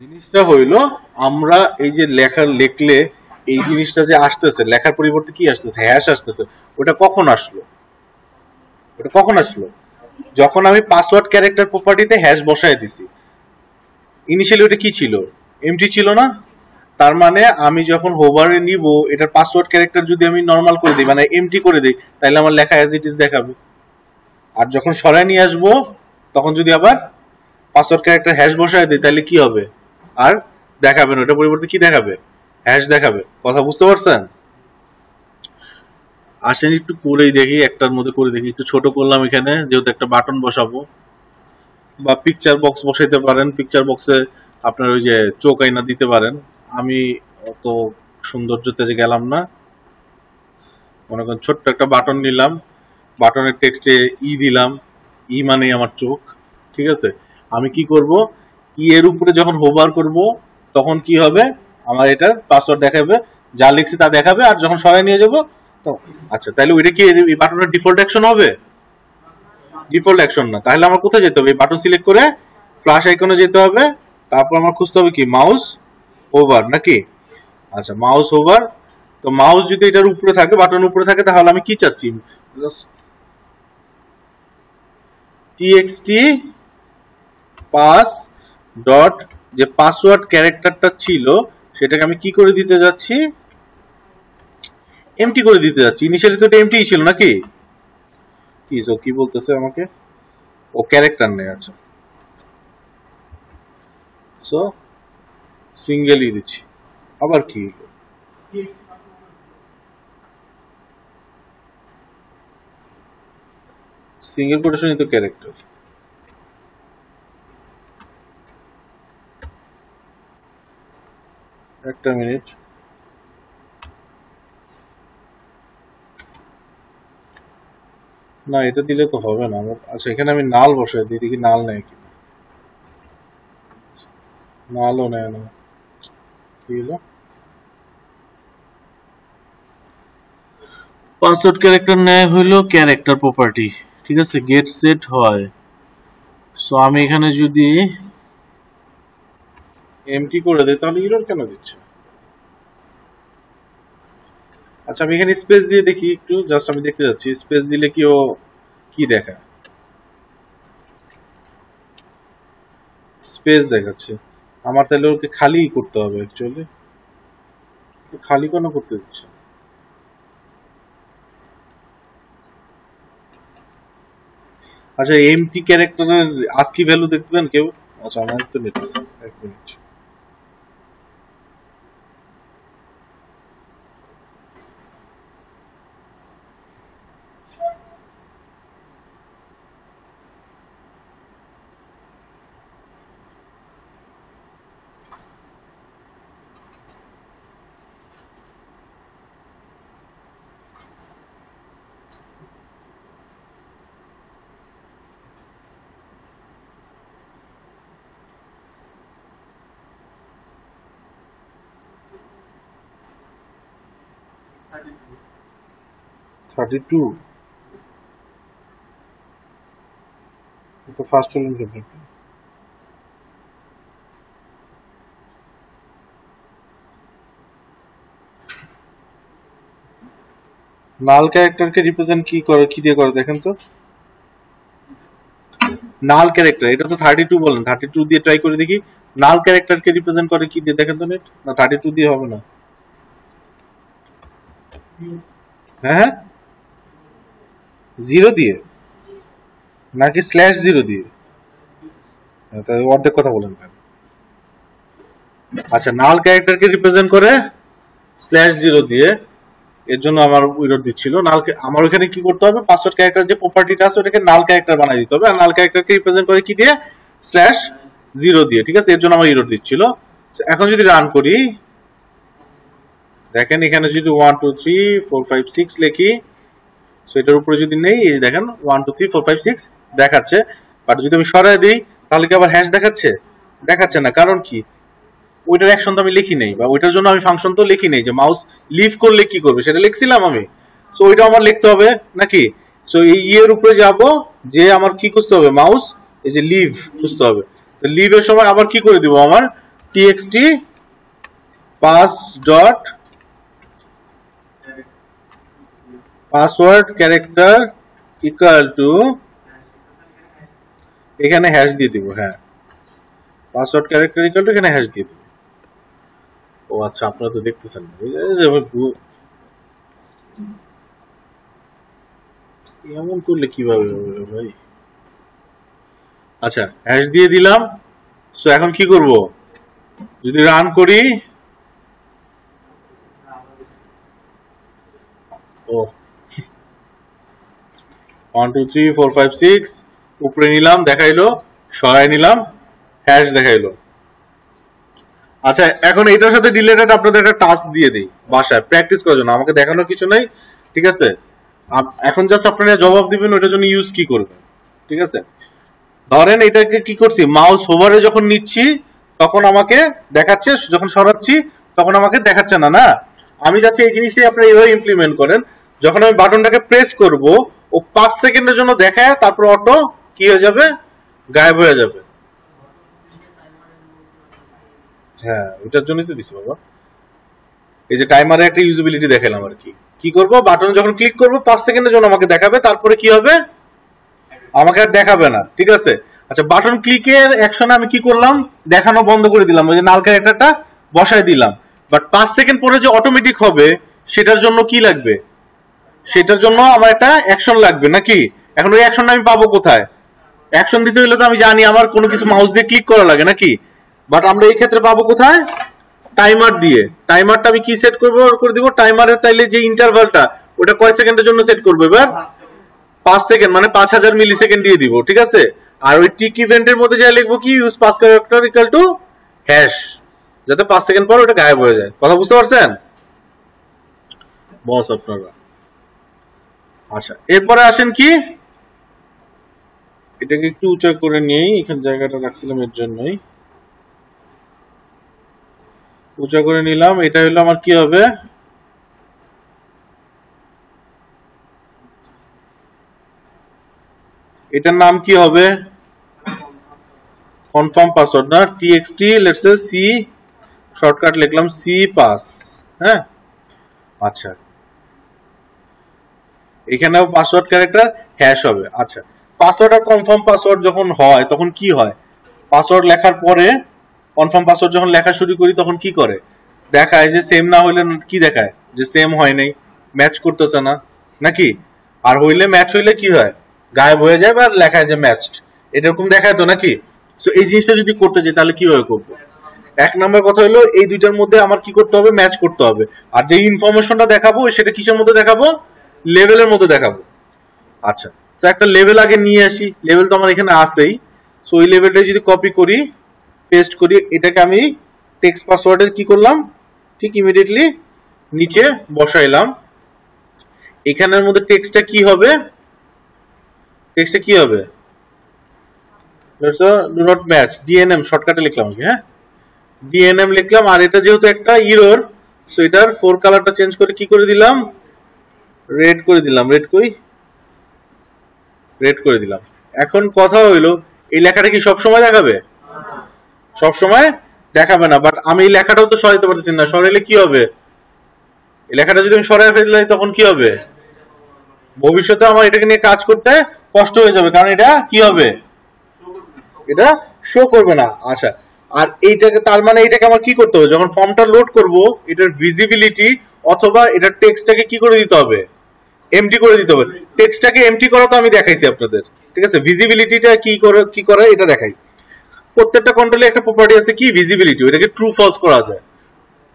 S1: জিনিসটা হইলো আমরা এই যে লেখা লিখলে এই জিনিসটা যে আসতেছে, লেখার পরিবর্তে কি আসতেছে, হ্যাশ আসতেছে, ওটা কখন আসলো, ওটা কখন আসলো যখন আমি পাসওয়ার্ড ক্যারেক্টার প্রপার্টিতে হ্যাশ বসায় দিছি। ইনিশিয়ালি ওটা কি ছিল, এমটি ছিল না। তার মানে আমি যখন হোভারে নিব এটার পাসওয়ার্ড ক্যারেক্টার যদি আমি নরমাল করে দিই মানে এমটি করে দিই, তাহলে আমার লেখা অ্যাজ ইট ইজ দেখাবে। আর যখন সরায় নিয়ে আসবো তখন যদি আবার পাসওয়ার্ড ক্যারেক্টার হ্যাশ বসায় দিই তাহলে কি হবে, আর দেখাবে না, ওটার পরিবর্তে কি দেখাবে, হ্যাশ দেখাবে। কথা বুঝতে পারছেন? আসেন একটু করেই দেখি, একটার মধ্যে করে দেখি। একটু ছোট করলাম এখানে, যেহেতু একটা বাটন বসাবো, বা পিকচার বক্স বসাইতে পারেন। পিকচার বক্সে আপনার ওই যে চোখ আইনা দিতে পারেন। আমি অত সৌন্দর্যতে যে গেলাম না, মনে করেন ছোট্ট একটা বাটন নিলাম, বাটনের টেক্সটে ই দিলাম, ই মানে আমার চোখ, ঠিক আছে। আমি কি করব, ই এর উপরে যখন হোভার করব তখন কি হবে, আমার এটার পাসওয়ার্ড দেখাবে, যা লিখছি তা দেখাবে। আর যখন সরাই নিয়ে যাব তো আচ্ছা, তাহলে ওইটা কি এই বাটনের ডিফল্ট অ্যাকশন হবে? ডিফল্ট অ্যাকশন না, তাহলে আমার কোথায় যেতে হবে, এই বাটন সিলেক্ট করে ফ্ল্যাশ আইকনে যেতে হবে, তারপর আমার খুঁজতে হবে কি মাউস ওভার নাকি। আচ্ছা, মাউস ওভার। তো মাউস যদি এটার উপরে থাকে, বাটন উপরে থাকে, তাহলে আমি কি চাচ্ছি, জাস্ট টিএক্সটি পাস ডট যে পাসওয়ার্ড ক্যারেক্টারটা ছিল সেটাকে আমি কি করে দিতে যাচ্ছি, এমটি করে দিতে যাচ্ছি। ইনিশিয়ালি তো এটা এমটি ছিল নাকি। কি সো কি বলতেছে আমাকে, ও ক্যারেক্টার নেই। আচ্ছা, সো সিঙ্গেলই দিচ্ছি। আবার কি, সিঙ্গেল কোটেশনই তো ক্যারেক্টার। একটা মিনিট, না এটা দিলে তো হবে না আমার। আচ্ছা, এখানে আমি নাল বসাই দিই, দেখি নাল নেয় কি। নালও নেয় না, কি হলো, পাসওয়ার্ড ক্যারেক্টার নেয় হইলো ক্যারেক্টার প্রপার্টি, ঠিক আছে। গেট সেট হয়। সো আমি এখানে যদি এমটি করে দেই তাহলে এরর কেন দিচ্ছে। আচ্ছা, আমি এখানে স্পেস দিয়ে দেখি একটু, জাস্ট আমি দেখতে যাচ্ছি স্পেস দিলে কি ও কি দেখায়। স্পেস দেখাচ্ছে। আমার তাহলে ওকে খালি করতে হবে অ্যাকচুয়ালি। খালি কেন করতে দিচ্ছে? আচ্ছা, এমটি ক্যারেক্টারের আস্কি ভ্যালু দেখবেন কেউ? আচ্ছা, আমার তো নেট আছে, এক মিনিট। থার্টি টু তো ফার্স্ট হলেন কেন? নাল ক্যারেক্টারকে রিপ্রেজেন্ট কি করে, কি দিয়ে করে দেখেন তো? নাল ক্যারেক্টার, এটা তো 32 বলেন, 32 দিয়ে ট্রাই করে দেখি। নাল ক্যারেক্টারকে রিপ্রেজেন্ট করে কি দিয়ে দেখেন তো নেট? না 32 দিয়ে হবে না। হ্যাঁ, জিরো দিয়ে নাকি স্ল্যাশ জিরো দিয়ে? তাই অর্ধেক কথা বলেন কেন? আচ্ছা, নাল ক্যারেক্টারকে রিপ্রেজেন্ট করে স্ল্যাশ জিরো দিয়ে, এর জন্য আমার এরর দিচ্ছিল। আমার ওখানে কি করতে হবে, পাসওয়ার্ড ক্যারেক্টার যে প্রপার্টিটা আছে ওটাকে নাল ক্যারেক্টার বানাই দিতে হবে, আর নাল ক্যারেক্টারকে রিপ্রেজেন্ট করে কি দিয়ে? স্ল্যাশ জিরো দিয়ে। ঠিক আছে, এর জন্য আমার এরর দিচ্ছিল। এখন যদি রান করি, দেখেন এখানে যদি 1 2 3 4 5 6 লিখি, সো এটার উপরে যদি নেই, এই দেখেন 1 2 3 4 5 6 দেখাচ্ছে। বাট যদি আমি সরাই দিই, তাহলে কি আবার হ্যাশ দেখাচ্ছে? দেখাচ্ছে না। কারণ কি? ওইটার অ্যাকশন তো আমি লিখি নেই, বা ওইটার জন্য আমি ফাংশন তো লিখি নেই যে মাউস লিভ করলে কি করবে, সেটা লিখছিলাম আমি। সো ওইটা আমার লিখতে হবে নাকি? সো এই এর উপরে যাব, যে আমার কি খুঁজতে হবে, মাউস এই যে লিভ খুঁজতে হবে। তো লিভের সময় আবার কি করে দিব, আমার txt pass dot password character equal to, এখানে হ্যাশ দিয়ে দিব। হ্যাঁ, পাসওয়ার্ড ক্যারেক্টার ইকুয়াল টু, এখানে হ্যাশ দিয়ে দিব। ও আচ্ছা, আপনারা তো দেখতেছেন না। এমন করলে কিভাবে হবে ভাই? আচ্ছা, হ্যাশ দিয়ে দিলাম। সো এখন কি করব, যদি রান করি, ও 1 2 3 4 5 6 উপরে নিলাম, দেখাইলো, সরাই নিলাম, হ্যাশ দেখাইলো। আচ্ছা, এখন এটার সাথে রিলেটেড আপনাদের একটা টাস্ক দিয়ে দিই বাসায় প্র্যাকটিস করার জন্য। আমাকে দেখানোর কিছু নাই, ঠিক আছে? এখন জাস্ট আপনারা জবাব দিবেন ওটার জন্য ইউজ কি করবেন। ঠিক আছে, ধরেন এটাকে কি করছি, মাউস ওভারে যখন নিচ্ছি তখন আমাকে দেখাচ্ছে, যখন সরাচ্ছি তখন আমাকে দেখাচ্ছে না। না, আমি যাচ্ছি এই জিনিসটাই আপনারা এইভাবে ইমপ্লিমেন্ট করেন। যখন আমি বাটনটাকে প্রেস করব, ও 5 সেকেন্ডের জন্য দেখায়, তারপর অটো কি হয়ে যাবে, গায়েব হয়ে যাবে। হ্যাঁ, ওইটার জন্যই তো দিছি বাবা। এই যে টাইমারে একটা ইউজিবিলিটি দেখালাম আর কি। কি করব, বাটন যখন ক্লিক করব 5 সেকেন্ডের জন্য আমাকে দেখাবে, তারপরে কি হবে, আমাকে আর দেখাবে না। ঠিক আছে, আচ্ছা, বাটন ক্লিকের অ্যাকশনে আমি কি করলাম, দেখানো বন্ধ করে দিলাম, ওই যে নাল ক্যারেক্টারটা বসায় দিলাম। বাট 5 সেকেন্ড পরে যে অটোমেটিক হবে, সেটার জন্য কি লাগবে, সেটার জন্য আমার একটা অ্যাকশন লাগবে নাকি? এখন ওই অ্যাকশনটা আমি পাবো কোথায়? অ্যাকশন দিতে হলে তো আমি জানি আমার কোনো কিছু মাউস দিয়ে ক্লিক করা লাগে নাকি? বাট আমরা এই ক্ষেত্রে পাবো কোথায়, টাইমার দিয়ে। টাইমারটা আমি কি সেট করবো, করে দিব টাইমারের, তাইলে যে ইন্টারভালটা ওটা কয় সেকেন্ডের জন্য সেট করবো এবার? 5 সেকেন্ড, মানে 5000 মিলি সেকেন্ড দিয়ে দিব। ঠিক আছে, আর ওই টিক ইভেন্টের মধ্যে যা লিখবো কি, use pass character equal to hash, যাতে 5 সেকেন্ড পর ওটা গায়েব হয়ে যায়। কথা বুঝতে পারছেন বস আপনারা? আচ্ছা, এরপরে আসেন কি, এটাকে একটু উঁচা করে নিই, এখানে জায়গাটা রাখছিলাম এর জন্যই উঁচা করে নিলাম। এটা হলো আমার কি হবে, এটার নাম কি হবে, কনফার্ম পাসওয়ার্ড না, TXT let's say C, shortcut লিখলাম সি পাস। হ্যাঁ, আচ্ছা, এখানেও পাসওয়ার্ড ক্যারেক্টার হ্যাশ হবে। আচ্ছা, পাসওয়ার্ড আর কনফার্ম পাসওয়ার্ড যখন হয় তখন কি হয়, পাসওয়ার্ড লেখার পরে কনফার্ম পাসওয়ার্ড যখন লেখা শুরু করি তখন কি করে, দেখায় যে সেম না হইলে কি দেখায় যে সেম হয় নাই, ম্যাচ করতেছে না নাকি, আর হইলে ম্যাচ হইলে কি হয় গায়েব হয়ে যায় বা লেখায় যে ম্যাচড, এরকম দেখায় তো নাকি। সো এই জিনিসটা যদি করতে যাই তাহলে কিভাবে করবো? এক নম্বর কথা হলো এই দুইটার মধ্যে আমার কি করতে হবে, ম্যাচ করতে হবে। আর যে ইনফরমেশনটা দেখাবো সেটা কিসের মধ্যে দেখাবো, লেভেলের মধ্যে দেখাবো। আচ্ছা, তো একটা লেভেল আগে নিয়ে আসি, লেভেল তো আমার এখানে আছেই। সো ওই লেভেলটা যদি কপি করি, পেস্ট করি, এটাকে আমি টেক্সট পাসওয়ার্ডের কি করলাম, ঠিক ইমিডিয়েটলি নিচে বসাইলাম। এখানের মধ্যে টেক্সটটা কি হবে, টেক্সটটা কি হবে, ডু নট ম্যাচ, ডিএনএম শর্টকাটে লিখলাম, হ্যাঁ ডিএনএম লিখলাম। আর এটা যেহেতু একটা ইরর, সো এটার ফোর কালারটা চেঞ্জ করে কি করে দিলাম, রেড করে দিলাম, রেড করে দিলাম। এখন কথা হইলো এই লেখাটা কি সবসময় দেখাবে, সবসময় দেখাবে না, বাট আমি এই লেখাটাও তো সরাইতে পারতেছি না, সরাইলে কি হবে, এই লেখাটা যদি আমি সরাই ফেলাই তখন কি হবে, ভবিষ্যতে আমার এটাকে নিয়ে কাজ করতে কষ্ট হয়ে যাবে, কারণ এটা কি হবে, এটা শো করবে না। আচ্ছা, আর এইটাকে তার মানে এটাকে আমার কি করতে হবে, যখন ফর্মটা লোড করব এটার ভিজিবিলিটি অথবা এটার টেক্সটটাকে কি করে দিতে হবে, এমটি করে দিতে হবে। টেক্সটটাকে এমটি করা তো আমি দেখাইছি আপনাদের, ঠিক আছে, ভিজিবিলিটিটা কি করে এটা দেখাই। প্রত্যেকটা কন্ট্রোলে একটা প্রপার্টি আছে কি, ভিজিবিলিটি, এটাকে ট্রু ফলস করা যায়।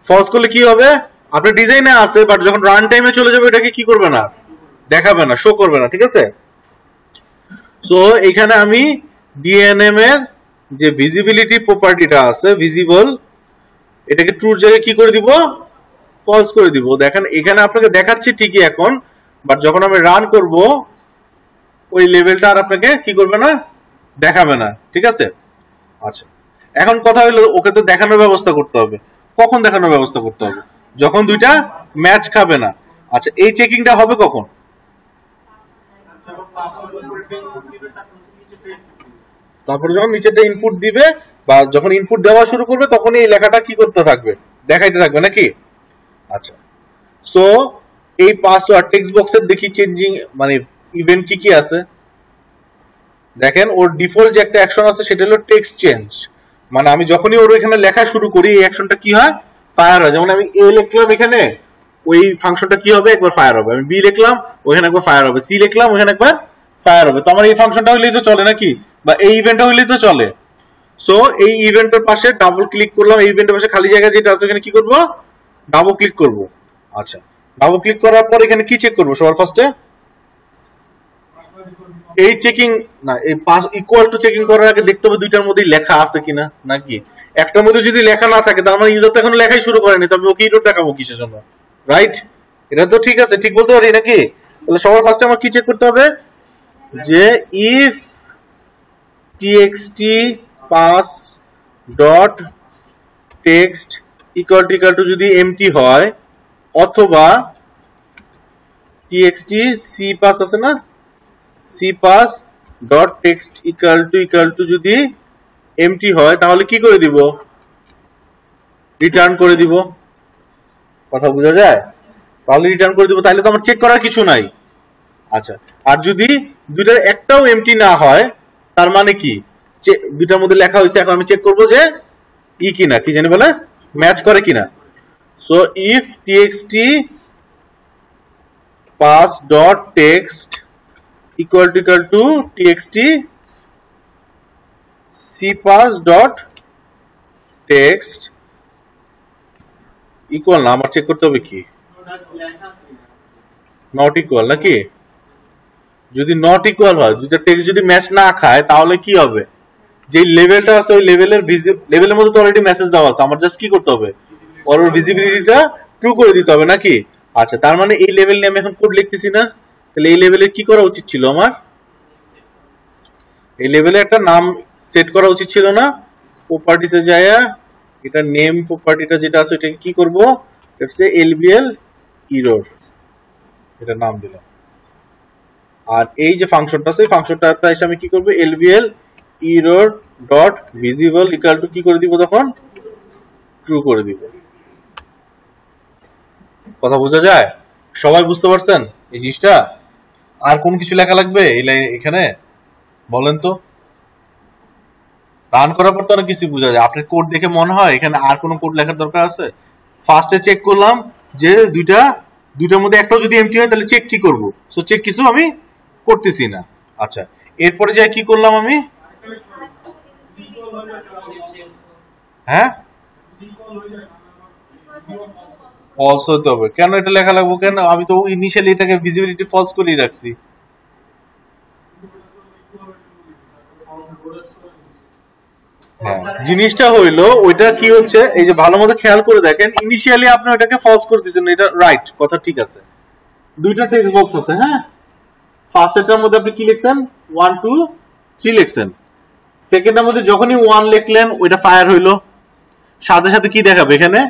S1: ফলস করলে কি হবে, আপনার ডিজাইনে আছে বাট যখন রান টাইমে চলে যাবে এটাকে কি করবে না, দেখাবে না, শো করবে না, ঠিক আছে। সো এখানে আমি ডিএনএম এর যে ভিজিবিলিটি প্রপার্টিটা আছে, ভিজিবল, এটাকে ট্রুর জায়গায় কি করে দিব, ফলস করে দিব। দেখেন এখানে আপনাকে দেখাচ্ছি ঠিকই এখন, বাট যখন আমি রান করব ওই লেভেলটা আর আপনাকে কি করবে না, দেখাবে না, ঠিক আছে। আচ্ছা, এখন কথা হলো ওকে তো দেখানোর ব্যবস্থা করতে হবে। কখন দেখানোর ব্যবস্থা করতে হবে, যখন দুইটা ম্যাচ খাবে না। আচ্ছা, এই চেকিংটা হবে কখন, তারপরে যখন নিচেরটা ইনপুট দিবে বা যখন ইনপুট দেওয়া শুরু করবে তখন এই লেখাটা কি করতে থাকবে, দেখাইতে থাকবে নাকি। আচ্ছা, সো এই পাসওয়ার্ড টেক্সট বক্সের দেখি চেঞ্জিং মানে ইভেন্ট কি কি আছে। দেখেন ওর ডিফল্ট যে একটা অ্যাকশন আছে সেটা হলো টেক্সট চেঞ্জ, মানে আমি যখনই ওর এখানে লেখা শুরু করি এই অ্যাকশনটা কি হয়, ফায়ার হয়। যেমন আমি এ লিখলাম এখানে, ওই ফাংশনটা কি হবে, একবার ফায়ার হবে। আমি বি লিখলাম, ওখানে একবার ফায়ার হবে। সি লিখলাম, ওখানে একবার ফায়ার হবে। তো আমার এই ফাংশনটা হইলেই তো চলে নাকি, বা এই ইভেন্টটা হইলেই তো চলে। সো এই ইভেন্টের পাশে ডাবল ক্লিক করলাম, এই ইভেন্টের পাশে খালি জায়গা যেটা আছে ওখানে কি করব, ডাবল ক্লিক করব। আচ্ছা, ডাবল ক্লিক করার পর এখানে কি চেক করব, সবার ফার্স্টে এই চেকিং না, এই পাস ইকুয়াল টু চেকিং করার আগে দেখতে হবে দুইটার মধ্যে লেখা আছে কিনা, নাকি একটার মধ্যে যদি লেখা না থাকে তার মানে ইউজার তো এখনো লেখাই শুরু করেনি, তবে ওকে ইরর দেখাবো কিসের জন্য, রাইট। এটা তো ঠিক আছে, ঠিক বলতে পারি নাকি। তাহলে সবার ফার্স্টে আমার কি চেক করতে হবে, যে if txt pass dot text equal to যদি এমটি হয়, অথবা txt সি পাস আছে না, C pass dot text equal to যদি এমটি হয়, তাহলে কি করে দিব, রিটার্ন করে দিব। কথা বোঝা যায়, তাহলে রিটার্ন করে দিব, তাহলে তো আমার চেক করার কিছু নাই। আচ্ছা, আর যদি দুইটার একটাও এমটি না হয় তার মানে কি, দুইটার মধ্যে লেখা হয়েছে, এখন আমি চেক করব যে ই কিনা, কি জানি বলে, ম্যাচ করে কিনা। So if txt pass dot text equal two txt cpass dot text equal না, আমার চেক করতে হবে কি, নট ইকুয়াল নাকি। যদি নট ইকুয়াল হয়, দুইটা টেক্সট যদি ম্যাচ না খায় তাহলে কি হবে, যে লেভেলটা আছে ওই লেভেলের মধ্যে তো অলরেডি মেসেজ দেওয়া আছে, আমার জাস্ট কি করতে হবে, ওর ভিজিবিলিটিটা ট্রু করে দিতে হবে নাকি। আচ্ছা, তার মানে এই লেভেল নিয়ে আমি এখন কোড লিখতেছি না, তাহলে এই লেভেলে কি করা উচিত ছিল, আমার এই লেভেলে একটা নাম সেট করা উচিত ছিল না। প্রপার্টিসে যায়, এটা নেম প্রপার্টিটা যেটা আছে এটাকে কি করব, লেটস সে এলবিএল ইরর, এটা নাম দিলাম। আর এই যে ফাংশনটা আছে এই ফাংশনটাতে এসে আমি কি করব, LBL error dot visible equal to কি করে দিব, তখন ট্রু করে দিব। কথা বোঝা যায়, সবাই বুঝতে পারছেন এই জিনিসটা। আর কোন কিছু লেখা লাগবে এখানে বলেন তো। রান করার পর তো অনেক কিছু বোঝা যায়। আপনার কোড দেখে মনে হয় এখানে আর কোনো কোড লেখার দরকার আছে? ফার্স্টে চেক করলাম যে দুইটার মধ্যে একটাও যদি এমটি হয় তাহলে চেক কি করব? সো চেক কিছু আমি করতেছি না। আচ্ছা, এরপরে যাই কি করলাম আমি? হ্যাঁ, ফলস হতে হবে কেন? এটা লেখা লাগবো কেন? আমি তো ইনিশিয়ালি এটাকে ভিজিবিলিটি ফলস করেই রাখছি। হ্যাঁ, জিনিসটা হইলো ওইটা কি হচ্ছে, এই যে ভালো মতো খেয়াল করে দেখেন, ইনিশিয়ালি আপনি ওইটাকে ফলস করে দিয়েছেন, এটা রাইট কথা, ঠিক আছে। দুইটা টেক্সট বক্স আছে, হ্যাঁ। ফার্স্টের মধ্যে আপনি কি লিখছেন? 1 2 3 লিখছেন। সেকেন্ডের মধ্যে যখনই 1 লিখলেন ওইটা ফায়ার হইলো, সাথে সাথে কি দেখাবে এখানে?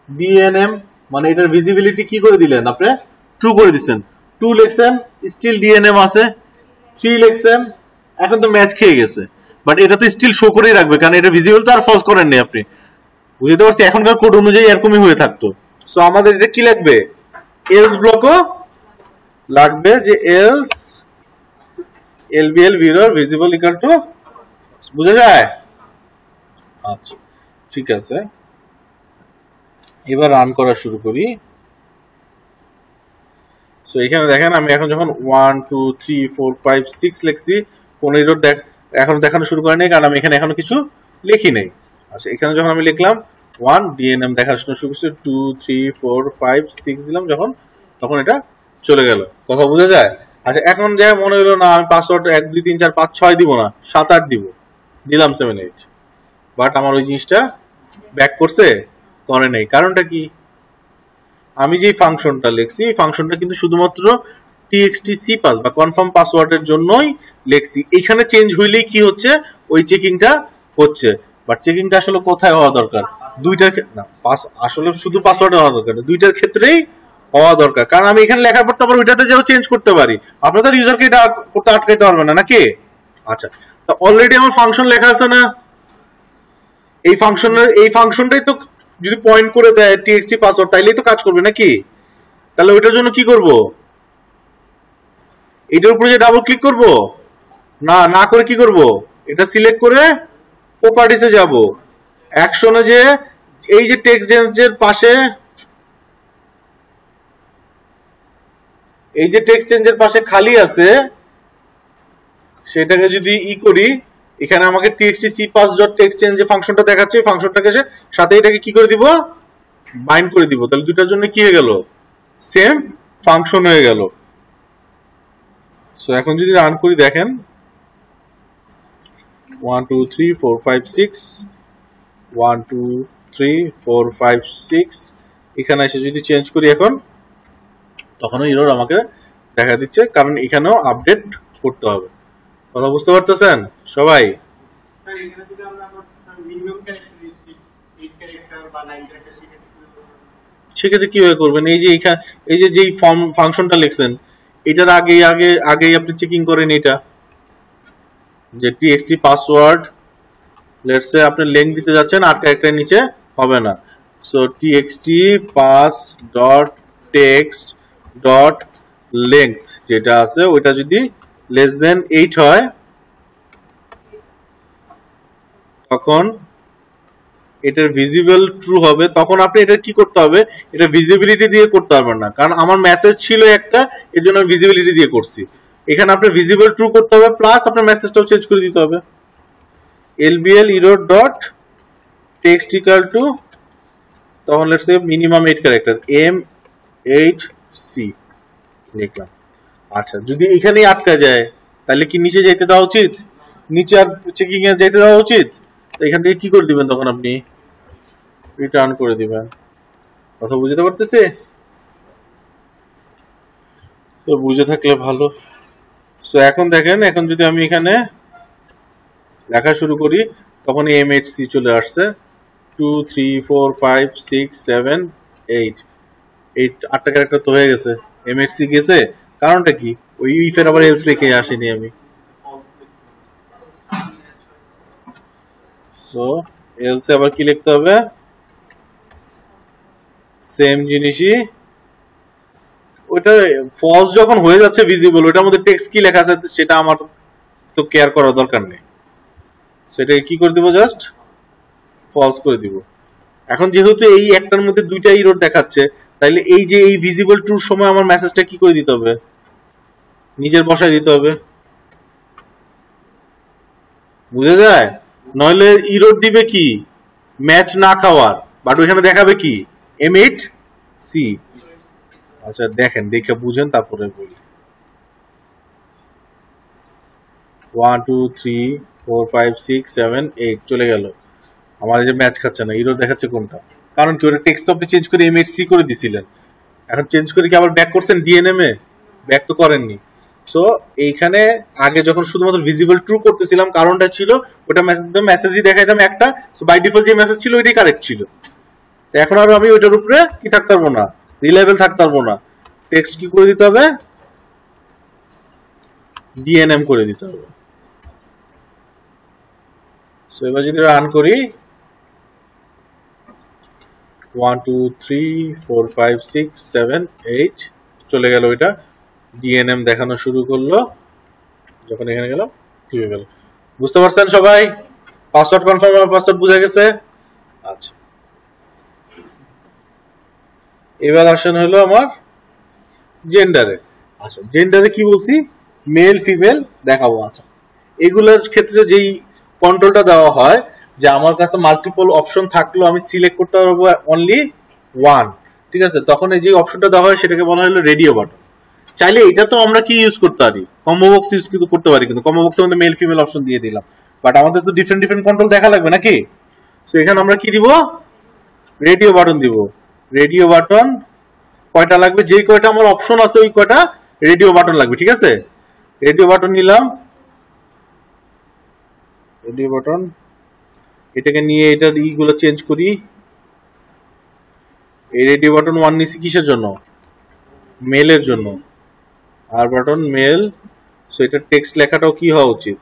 S1: ডিএনএম, মানে এটার ভিজিবিলিটি কি করে দিলেন আপনি? ট্রু করে দিচ্ছেন। 2 লিখছেন, স্টিল ডিএনএম আছে। 3 লিখছেন, এখন তো ম্যাচ খেয়ে গেছে, বাট এটা তো স্টিল শো করেই রাখবে, কারণ এটা ভিজিবল তো আর ফলস করেননি আপনি। বুঝতে পারছি, এখনকার কোড অনুযায়ী এরকমই হয়ে থাকতো। সো আমাদের এটা কি লাগবে? এলস ব্লকও লাগবে, যে else LBL viewer visible equal to, বুঝা যায়? আচ্ছা, ঠিক আছে, এবার রান করা শুরু করি। সো এখানে দেখেন আমি এখন যখন 1 2 3 4 5 6 লিখছি, কোন এরর এখন দেখানো শুরু করে নাই, কারণ আমি এখানে এখনো কিছু লিখি নাই। আচ্ছা, এখানে যখন আমি লিখলাম 1 ডিএনএম দেখানো শুরু করছি, 2 3 4 5 6 দিলাম যখন, তখন এটা চলে গেল। কথা বোঝা যায়? আচ্ছা, এখন যা মনে হলো না আমি পাসওয়ার্ড 1 2 3 4 5 6 দিব না, 7 8 দিব, দিলাম 7 8, বাট আমার ওই জিনিসটা ব্যাক করছে, করে নাই। কারণটা কি? আমি যে ফাংশনটা লিখছি, এই ফাংশনটা কিন্তু শুধুমাত্র টিএক্সটি সিপাস বা কনফার্ম পাসওয়ার্ডের জন্যই লিখছি। এখানে চেঞ্জ হইলেই কি হচ্ছে? ওই চেকিংটা হচ্ছে। বাট চেকিংটা আসলে কোথায় হওয়া দরকার? দুইটার না, আসলে শুধু পাসওয়ার্ডে হওয়া দরকার, দুইটার ক্ষেত্রেই হওয়া দরকার। কারণ আমি এখানে লেখার পর তারপর ওইটাতে যাও চেঞ্জ করতে পারি, আপনাদের ইউজারকে এটা করতে আটকাইতে পারবে না, নাকি? আচ্ছা, তো অলরেডি আমার ফাংশন লেখা আছে না? এই ফাংশনটাই তো যদি পয়েন্ট করে দেয় টিএক্সটি পাসওয়ার্ড, তাইলেই তো কাজ করবে, নাকি? তাহলে ওইটার জন্য কি করব? এটার উপরে যে ডাবল ক্লিক করব? না, না করে কি করব? এটা সিলেক্ট করে প্রপার্টিসে যাব, অ্যাকশনে যে এই যে টেক্সট চেঞ্জের পাশে, এই যে টেক্সট চেঞ্জের পাশে খালি আছে, সেটাকে যদি করি, এখানে আমাকে txt cpass.textChange যে ফাংশনটা দেখাচ্ছে, এই ফাংশনটাকে সাথে এটাকে কি করে দিব? বাইন্ড করে দিব। তাহলে দুটার জন্য কি হয়ে গেল? সেম ফাংশন হয়ে গেল। সো এখন যদি রান করি, দেখেন 1 2 3 4 5 6 1 2 3 4 5 6, এখানে এসে যদি চেঞ্জ করি এখন, তখনও এরর আমাকে দেখা দিচ্ছে, কারণ এখানেও আপডেট করতে হবে। কথা বুঝতে পারতেছেন সবাই? সেক্ষেত্রে কিভাবে করবেন? এই যে এখানে এই যে যেই ফর্ম ফাংশনটা লিখছেন, এটার আগেই আপনি চেকিং করেন এটা, যে টিএক্সটি পাসওয়ার্ড, লেটস সে আপনি লেংথ দিতে যাচ্ছেন 8 ক্যারেক্টারের নিচে হবে না। So TXT pass dot text dot length যেটা আছে, ওইটা যদি লেস দেন 8 হয়, তখন এটার ভিজিবল ট্রু হবে। তখন আপনি এটা কি করতে হবে? এটা ভিজিবিলিটি দিয়ে করতে পারবেন না, কারণ আমার মেসেজ ছিল একটা, এর জন্য ভিজিবিলিটি দিয়ে করছি। এখানে আপনার ভিজিবল ট্রু করতে হবে, প্লাস আপনার মেসেজটাও চেঞ্জ করে দিতে হবে। lbl error dot text equal to, তখন let's say minimum 8 character m8c লিখলাম। আচ্ছা, যদি এখানেই আটকা যায় তাহলে কি নিচে যাইতে দেওয়া উচিত? নিচে আর চেকিং এ যাইতে দেওয়া উচিত? এখান থেকে কি করে দিবেন? তখন আপনি রিটার্ন করে দিবেন। কথা বুঝতে পারতেছে? তো বুঝে থাকলে ভালো। সো এখন দেখেন, এখন যদি আমি এখানে লেখা শুরু করি, তখন m8c চলে আসছে। 2 3 4 5 6 7 8 8টা ক্যারেক্টার তো হয়ে গেছে, m8c গেছে। কারণটা কি? ওই ইফের আবার এলস লিখে আসেনি আমি। সো এলসে আবার কি লিখতে হবে? সেম জিনিসই, ওইটা ফলস যখন হয়ে যাচ্ছে ভিজিবল, ওইটার মধ্যে টেক্সট কি লেখা আছে সেটা আমার তো কেয়ার করার দরকার নেই। সেটা কি করে দিব, জাস্ট ফলস করে দিব। এখন যেহেতু এই একটার মধ্যে দুইটা ইরর দেখাচ্ছে, তাইলে এই যে এই ভিজিবল ট্রুর সময় আমার মেসেজটা কি করে দিতে হবে, নিজের বসায় দিতে হবে, বুঝা যায়? নইলে ইরর দিবে কি ম্যাচ না খাওয়ার, বাট ওইখানে দেখাবে কি M8C। আচ্ছা দেখেন, দেখে বুঝেন তারপরে বলি। 1 2 3 4 5 6 7 8 চলে গেল। আমার এই যে ম্যাচ খাচ্ছে না, ইরর দেখাচ্ছে কোনটা? কারণ কি ওটা টেক্সট আপনি চেঞ্জ করে M8C করে দিছিলেন, এখন চেঞ্জ করে কি আবার ব্যাক করছেন DNM এ? ব্যাক তো করেননি। সো এইখানে আগে যখন শুধুমাত্র ভিজিবল ট্রু করতেছিলাম, কারণটা ছিল ওটা মেসেজই দেখাইতাম একটা, সো বাই ডিফল্ট যে মেসেজ ছিল ওইটাই কারেক্ট ছিল। তো এখন আর আমি ওইটার উপরে কি থাকতে পারবো না, রিলায়েবল থাকতে পারবো না। টেক্সট কি করে দিতে হবে, DNM করে দিতে হবে। সো এবার যদি রান করি 1 2 3 4 5 6 7 8 চলে গেল, ওইটা DNM দেখানো শুরু করলো। যখন এখানে গেলাম ঠিক হয়ে গেল। বুঝতে পারছেন সবাই? পাসওয়ার্ড কনফার্ম, আমার পাসওয়ার্ড বুঝা গেছে। আচ্ছা এবার আসেন হলো আমার জেন্ডারে। আচ্ছা জেন্ডারে কি বলছি, মেল ফিমেল দেখাবো। আচ্ছা এগুলোর ক্ষেত্রে যেই কন্ট্রোলটা দেওয়া হয় যে আমার কাছে মাল্টিপল অপশন থাকলেও আমি সিলেক্ট করতে পারবো অনলি ওয়ান, ঠিক আছে? তখন এই যে অপশনটা দেওয়া হয় সেটাকে বলা হলো রেডিও বাটন। চাইলে এটা তো আমরা কি ইউজ করতে পারি, কম্বো বক্স ইউজ কিন্তু করতে পারি, কিন্তু কম্বো বক্সের মধ্যে মেল ফিমেল অপশন দিয়ে দিলাম, বাট আমাদের তো ডিফারেন্ট ডিফারেন্ট কন্ট্রোল দেখা লাগবে নাকি? তো এখানে আমরা কি দিব, রেডিও বাটন দিব। রেডিও বাটন কয়টা লাগবে, যে কয়টা আমার অপশন আছে ওই কয়টা রেডিও বাটন লাগবে, ঠিক আছে? রেডিও বাটন নিলাম, রেডিও বাটন, এটাকে নিয়ে এটার ইগুলো চেঞ্জ করি। এই রেডিও বাটন 1 নিছি কিসের জন্য, মেলের জন্য, আর বাটন মেল। সো এটা টেক্সট লেখাটাও কি হওয়া উচিত,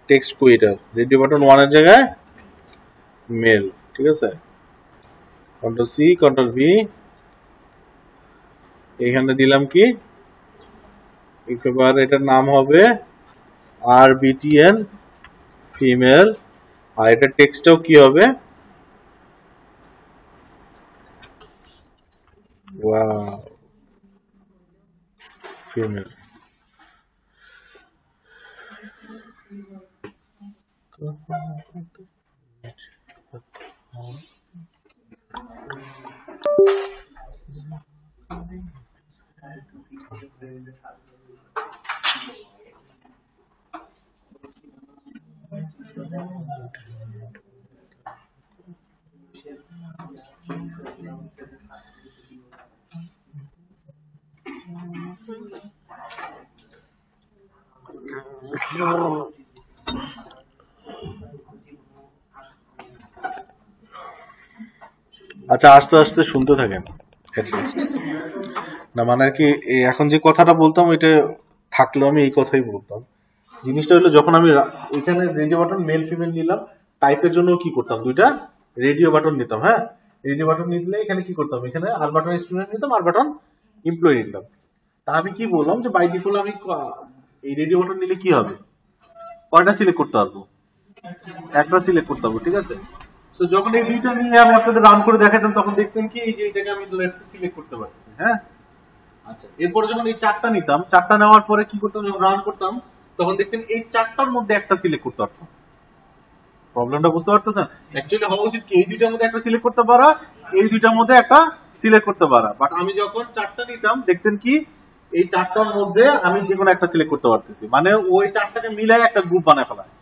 S1: টেক্সট কুইটার। রেডিও বাটন 1 এর জায়গায় মেল, ঠিক আছে? কন্ট্রোল সি কন্ট্রোল ভি, এখানে দিলাম কি, এবার এটার নাম হবে RBTN ফিমেল, আর এটা টেক্সটটাও কি হবে, ওয়াও ফিমেল। আচ্ছা আস্তে আস্তে শুনতে থাকেন না, মানে আর কি এখন যে কথাটা বলতাম ওইটা থাকলেও আমি এই কথাই বলতাম। জিনিসটা হলো যখন আমি এখানে রেডিও বাটন মেল ফিমেল নিলাম, টাইপের জন্য কি করতাম, দুইটা রেডিও বাটন নিতাম। হ্যাঁ, রেডিও বাটন নিলে এখানে কি করতাম, এখানে আর বাটন স্টুডেন্ট নিতাম, আর বাটন এমপ্লয়ি নিতাম। তা আমি কি বললাম যে বাই ডিফল্ট আমি এই রেডিও বাটন নিলে কি হবে, কয়টা সিলেক্ট করতে পারবো, একটা সিলেক্ট করতে পারবো, ঠিক আছে? তো যখন এই দুইটা নিয়ে আমি আপনাদের রান করে দেখাতাম তখন দেখতেন কি এই যে এটাকে আমি সিলেক্ট করতে পারছি। হ্যাঁ, আচ্ছা এরপরে যখন এই চারটা নিতাম, চারটা নেওয়ার পরে কি করতাম, যখন রান করতাম তখন দেখতেন এই চারটার মধ্যে একটা সিলেক্ট করতে পারতাম। প্রবলেমটা বুঝতে পারতেছেন? অ্যাকচুয়ালি হওয়া উচিত কি এই দুইটার মধ্যে একটা সিলেক্ট করতে পারা, এই দুইটার মধ্যে একটা সিলেক্ট করতে পারা, বাট আমি যখন চারটা নিতাম দেখতেন কি এই চারটার মধ্যে আমি যে কোনো একটা সিলেক্ট করতে পারতেছি, মানে ওই চারটাকে মিলাই একটা গ্রুপ বানায় ফেলায়।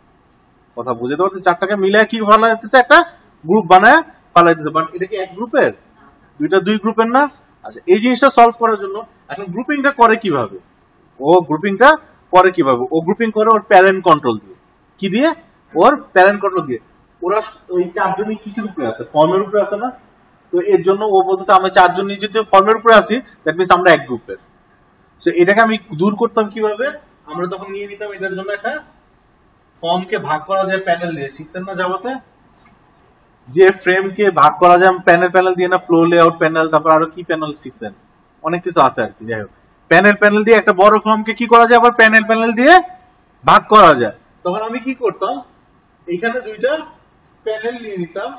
S1: কথা বুঝতে পারতেছি? চারটাকে মিলাই কি ফেলাইতেছে, একটা গ্রুপ বানায় ফেলাইতেছে, বাট এটা কি এক গ্রুপের, দুইটা দুই গ্রুপের না? আচ্ছা এই জিনিসটা সলভ করার জন্য এখন গ্রুপিংটা করে কিভাবে, ও গ্রুপিংটা করে কিভাবে, ও গ্রুপিং করে ওর প্যারেন্ট কন্ট্রোল দিয়ে। কি দিয়ে, ওর প্যারেন্ট কন্ট্রোল দিয়ে। ওরা ওই চারজনই কিসের উপরে আছে, ফর্মের উপরে আছে না? তো এর জন্য ও বলতেছে আমরা চারজনই যদি ফর্মের উপরে আছি দ্যাট মিনস আমরা এক গ্রুপের। তো এটাকে আমি দূর করতাম কিভাবে, আমরা তখন নিয়ে নিতাম এটার জন্য একটা ফর্মকে ভাগ করা যায় প্যানেল দিয়ে, শিখছেন না যাবতে? যে ফ্রেমকে ভাগ করা যায় প্যানেল প্যানেল দিয়ে না, ফ্লো লেআউট প্যানেল, তারপর আরো কি প্যানেল শিখছেন, অনেক কিছু আছে আর কি। যাই হোক, প্যানেল প্যানেল দিয়ে একটা বড় ফর্মকে কি করা যায়, আবার প্যানেল প্যানেল দিয়ে ভাগ করা যায়। তখন আমি কি করতাম, এখানে দুইটা প্যানেল নিয়ে নিতাম,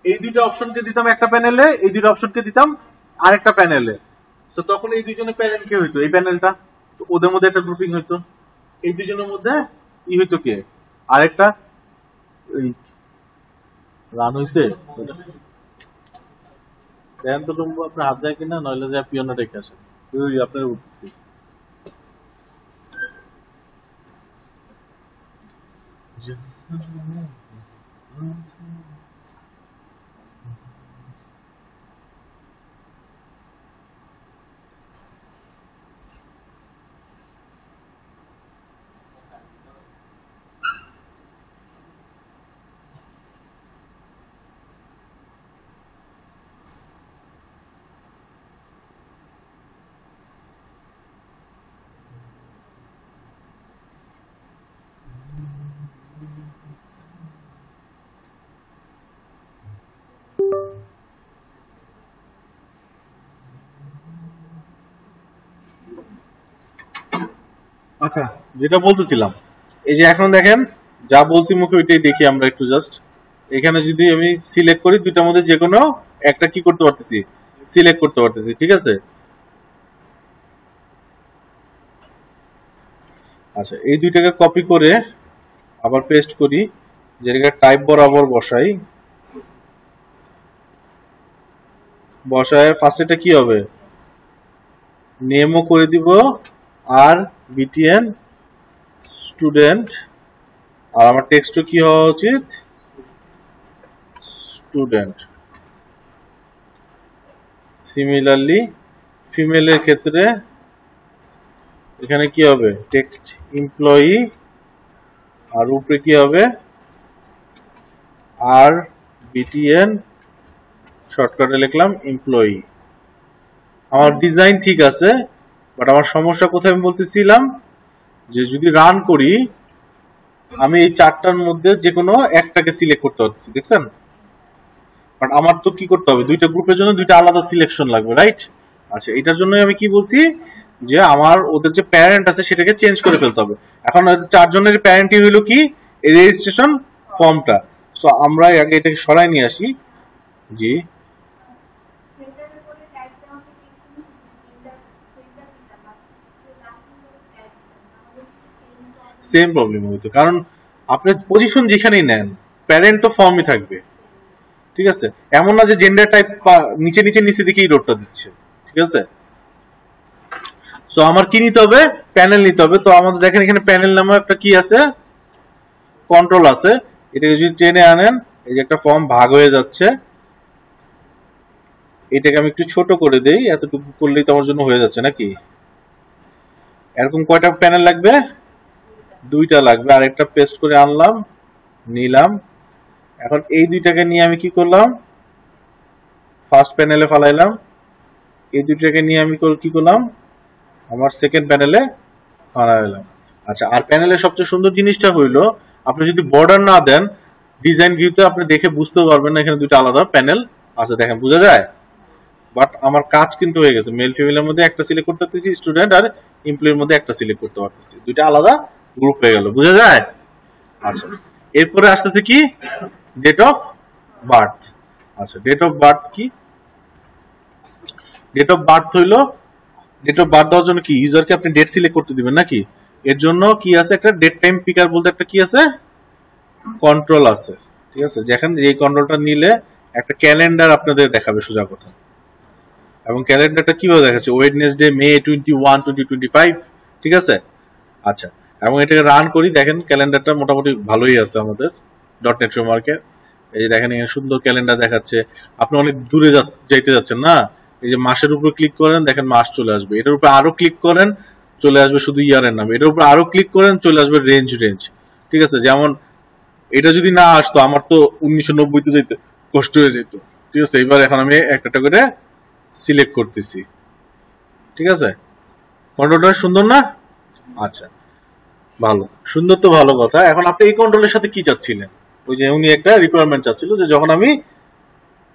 S1: এই দুইটা অপশনকে দিতাম একটা প্যানেলে, এই দুইটা অপশনকে দিতাম আরেকটা প্যানেলে। তো তখন এই দুইজনের প্যানেল কে হইতো, এই প্যানেলটা, ওদের মধ্যে একটা গ্রুপিং হইতো, এই দুইজনের মধ্যে ই হইতো কে আরেকটা রান হইছে। দেখেন তো টুম্বু আপনার হাত যায় কিনা, নইলে যায় পিয়নে রেখে আসেন, আপনার উঠতেছি। আচ্ছা, যেটা বলতেছিলাম, এই যে এখন দেখেন যা বলছি মুখে ওইটাই দেখি আমরা একটু জাস্ট। এখানে যদি আমি সিলেক্ট করি দুইটার মধ্যে যে কোনো একটা কি করতে পারতেছি, সিলেক্ট করতে পারতেছি, ঠিক আছে। আচ্ছা, এই দুইটাকে কপি করে আবার পেস্ট করি, যেটাকে টাইপ বরাবর বসাই, বসায় ফার্স্ট এটা কি হবে, নেমও করে দিব আর বিটিএন স্টুডেন্ট, আর আমার টেক্সটও কি হওয়া উচিত, স্টুডেন্ট। সিমিলারলি ফিমেলের ক্ষেত্রে এখানে কি হবে, টেক্সট এমপ্লয়ি, আর উপরে কি হবে, আর বিটিএন শর্টকাটে লিখলাম এমপ্লয়ি। আমার ডিজাইন ঠিক আছে, বাট আমার সমস্যা কোথায় আমি বলতেছিলাম, যে যদি রান করি আমি এই চারটার মধ্যে যে কোনো একটাকে সিলেক্ট করতে পারতেছি, দেখছেন। বাট আমার তো কি করতে হবে, দুইটা গ্রুপের জন্য দুইটা আলাদা সিলেকশন লাগবে, রাইট। আচ্ছা, এটার জন্য আমি কি বলছি, যে আমার ওদের যে প্যারেন্ট আছে সেটাকে চেঞ্জ করে ফেলতে হবে। এখন চারজনের প্যারেন্টই হইলো কি, এই রেজিস্ট্রেশন ফর্মটা। সো আমরা আগে এটাকে সরাই নিয়ে আসি। জি, সেম প্রবলেম হইতো, কারণ আপনি পজিশন যেখানেই নেন প্যারেন্ট তো ফর্মই থাকবে, ঠিক আছে। এমন না যে জেন্ডার টাইপ নিচে নিচে নিচে দিকেই রোডটা দিচ্ছে, ঠিক আছে। সো আমার কি নিতে হবে, প্যানেল নিতে হবে। তো আমাদের দেখেন এখানে প্যানেল নামে একটা কি আছে, কন্ট্রোল আছে। এটাকে যদি টেনে আনেন, এই যে একটা ফর্ম ভাগ হয়ে যাচ্ছে, এটাকে আমি একটু ছোট করে দেই, এতটুকু করলেই তো আমার জন্য হয়ে যাচ্ছে নাকি। এরকম কয়টা প্যানেল লাগবে, দুইটা লাগবে। আরেকটা পেস্ট করে আনলাম, নিলাম। এখন এই দুইটাকে নিয়ে আমি কি করলাম, ফার্স্ট প্যানেলে ফালাইলাম। এই দুইটাকে নিয়ে আমি কি করলাম, আমার সেকেন্ড প্যানেলে ফালাইলাম। আচ্ছা, আর প্যানেলের সবচেয়ে সুন্দর জিনিসটা হইলো, আপনি যদি বর্ডার না দেন ডিজাইন ভিউতে আপনি দেখে বুঝতেও পারবেন না এখানে দুইটা আলাদা প্যানেল আছে, দেখেন বোঝা যায়। বাট আমার কাজ কিন্তু হয়ে গেছে, মেল ফিমেলের মধ্যে একটা সিলেক্ট করতে পারতেছি, স্টুডেন্ট আর এমপ্লয়ির মধ্যে একটা সিলেক্ট করতে পারতেছি, দুইটা আলাদা গ্রুপ হয়ে গেল, বোঝা যায়। আচ্ছা, এরপরে আসতেছে কি, ডেট অফ বার্থ। আচ্ছা, ডেট অফ বার্থ কি, ডেট অফ বার্থ হইলো, ডেট অফ বার্থ দেওয়ার জন্য কি ইউজারকে আপনি ডেট সিলেক্ট করতে দিবেন নাকি, এর জন্য কি আছে, একটা ডেট টাইম পিকার বলতে একটা কি আছে, কন্ট্রোল আছে, ঠিক আছে। যেখানে এই কন্ট্রোলটা নিলে একটা ক্যালেন্ডার আপনাদের দেখাবে সোজা কথা। এবং ক্যালেন্ডারটা কিভাবে দেখাচ্ছে, ওয়েডনেসডে মে 21, 2025, ঠিক আছে। আচ্ছা, এবং এটাকে রান করি, দেখেন ক্যালেন্ডারটা মোটামুটি ভালোই আছে আমাদের .NET ফ্রেমওয়ার্কে। এই যে দেখেন এখানে সুন্দর ক্যালেন্ডার দেখাচ্ছে। আপনি অনেক দূরে যাইতে যাচ্ছেন না, এই যে মাসের উপর ক্লিক করেন, দেখেন মাস চলে আসবে। এটার উপর আরো ক্লিক করেন, চলে আসবে শুধু ইয়ারের নাম। এটার উপর আরো ক্লিক করেন, চলে আসবে রেঞ্জ, ঠিক আছে। যেমন এটা যদি না আসতো আমার তো 1990 যেতে কষ্ট হয়ে যেত, ঠিক আছে। এবার এখন আমি একটা করে সিলেক্ট করতেছি, ঠিক আছে। কন্ট্রোলটা সুন্দর না? আচ্ছা, ভালো, সুন্দর তো ভালো কথা। এখন আপনি এই কন্ট্রোলের সাথে কি চাচ্ছিলেন, ওই যে উনি একটা রিকোয়ারমেন্ট চাচ্ছিল যে যখন আমি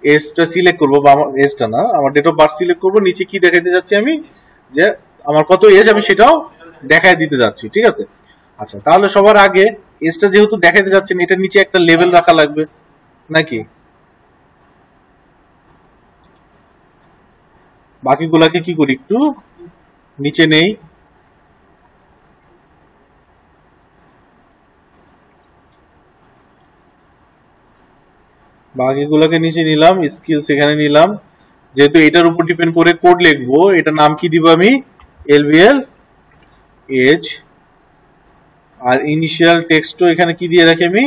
S1: এজটা সিলেক্ট করবো, বা আমার এজটা না, আমার ডেট অফ বার্থ সিলেক্ট করবো, নিচে কি দেখাইতে যাচ্ছি আমি, যে আমার কত এজ আমি সেটাও দেখাই দিতে যাচ্ছি, ঠিক আছে। আচ্ছা, তাহলে সবার আগে এসটা যেহেতু দেখাতে যাচ্ছেন, এটার নিচে একটা লেভেল রাখা লাগবে নাকি? বাকিগুলাকে কি করি, একটু নিচে নেই। বাকিগুলোকে নিচে নিলাম, স্কিলস এখানে নিলাম। যেহেতু এটার উপর ডিপেন্ড করে কোড লিখবো, এটার নাম কি দিব আমি? এলভিএল এজ। আর ইনিশিয়াল টেক্সটও এখানে কি দিয়ে রাখি আমি?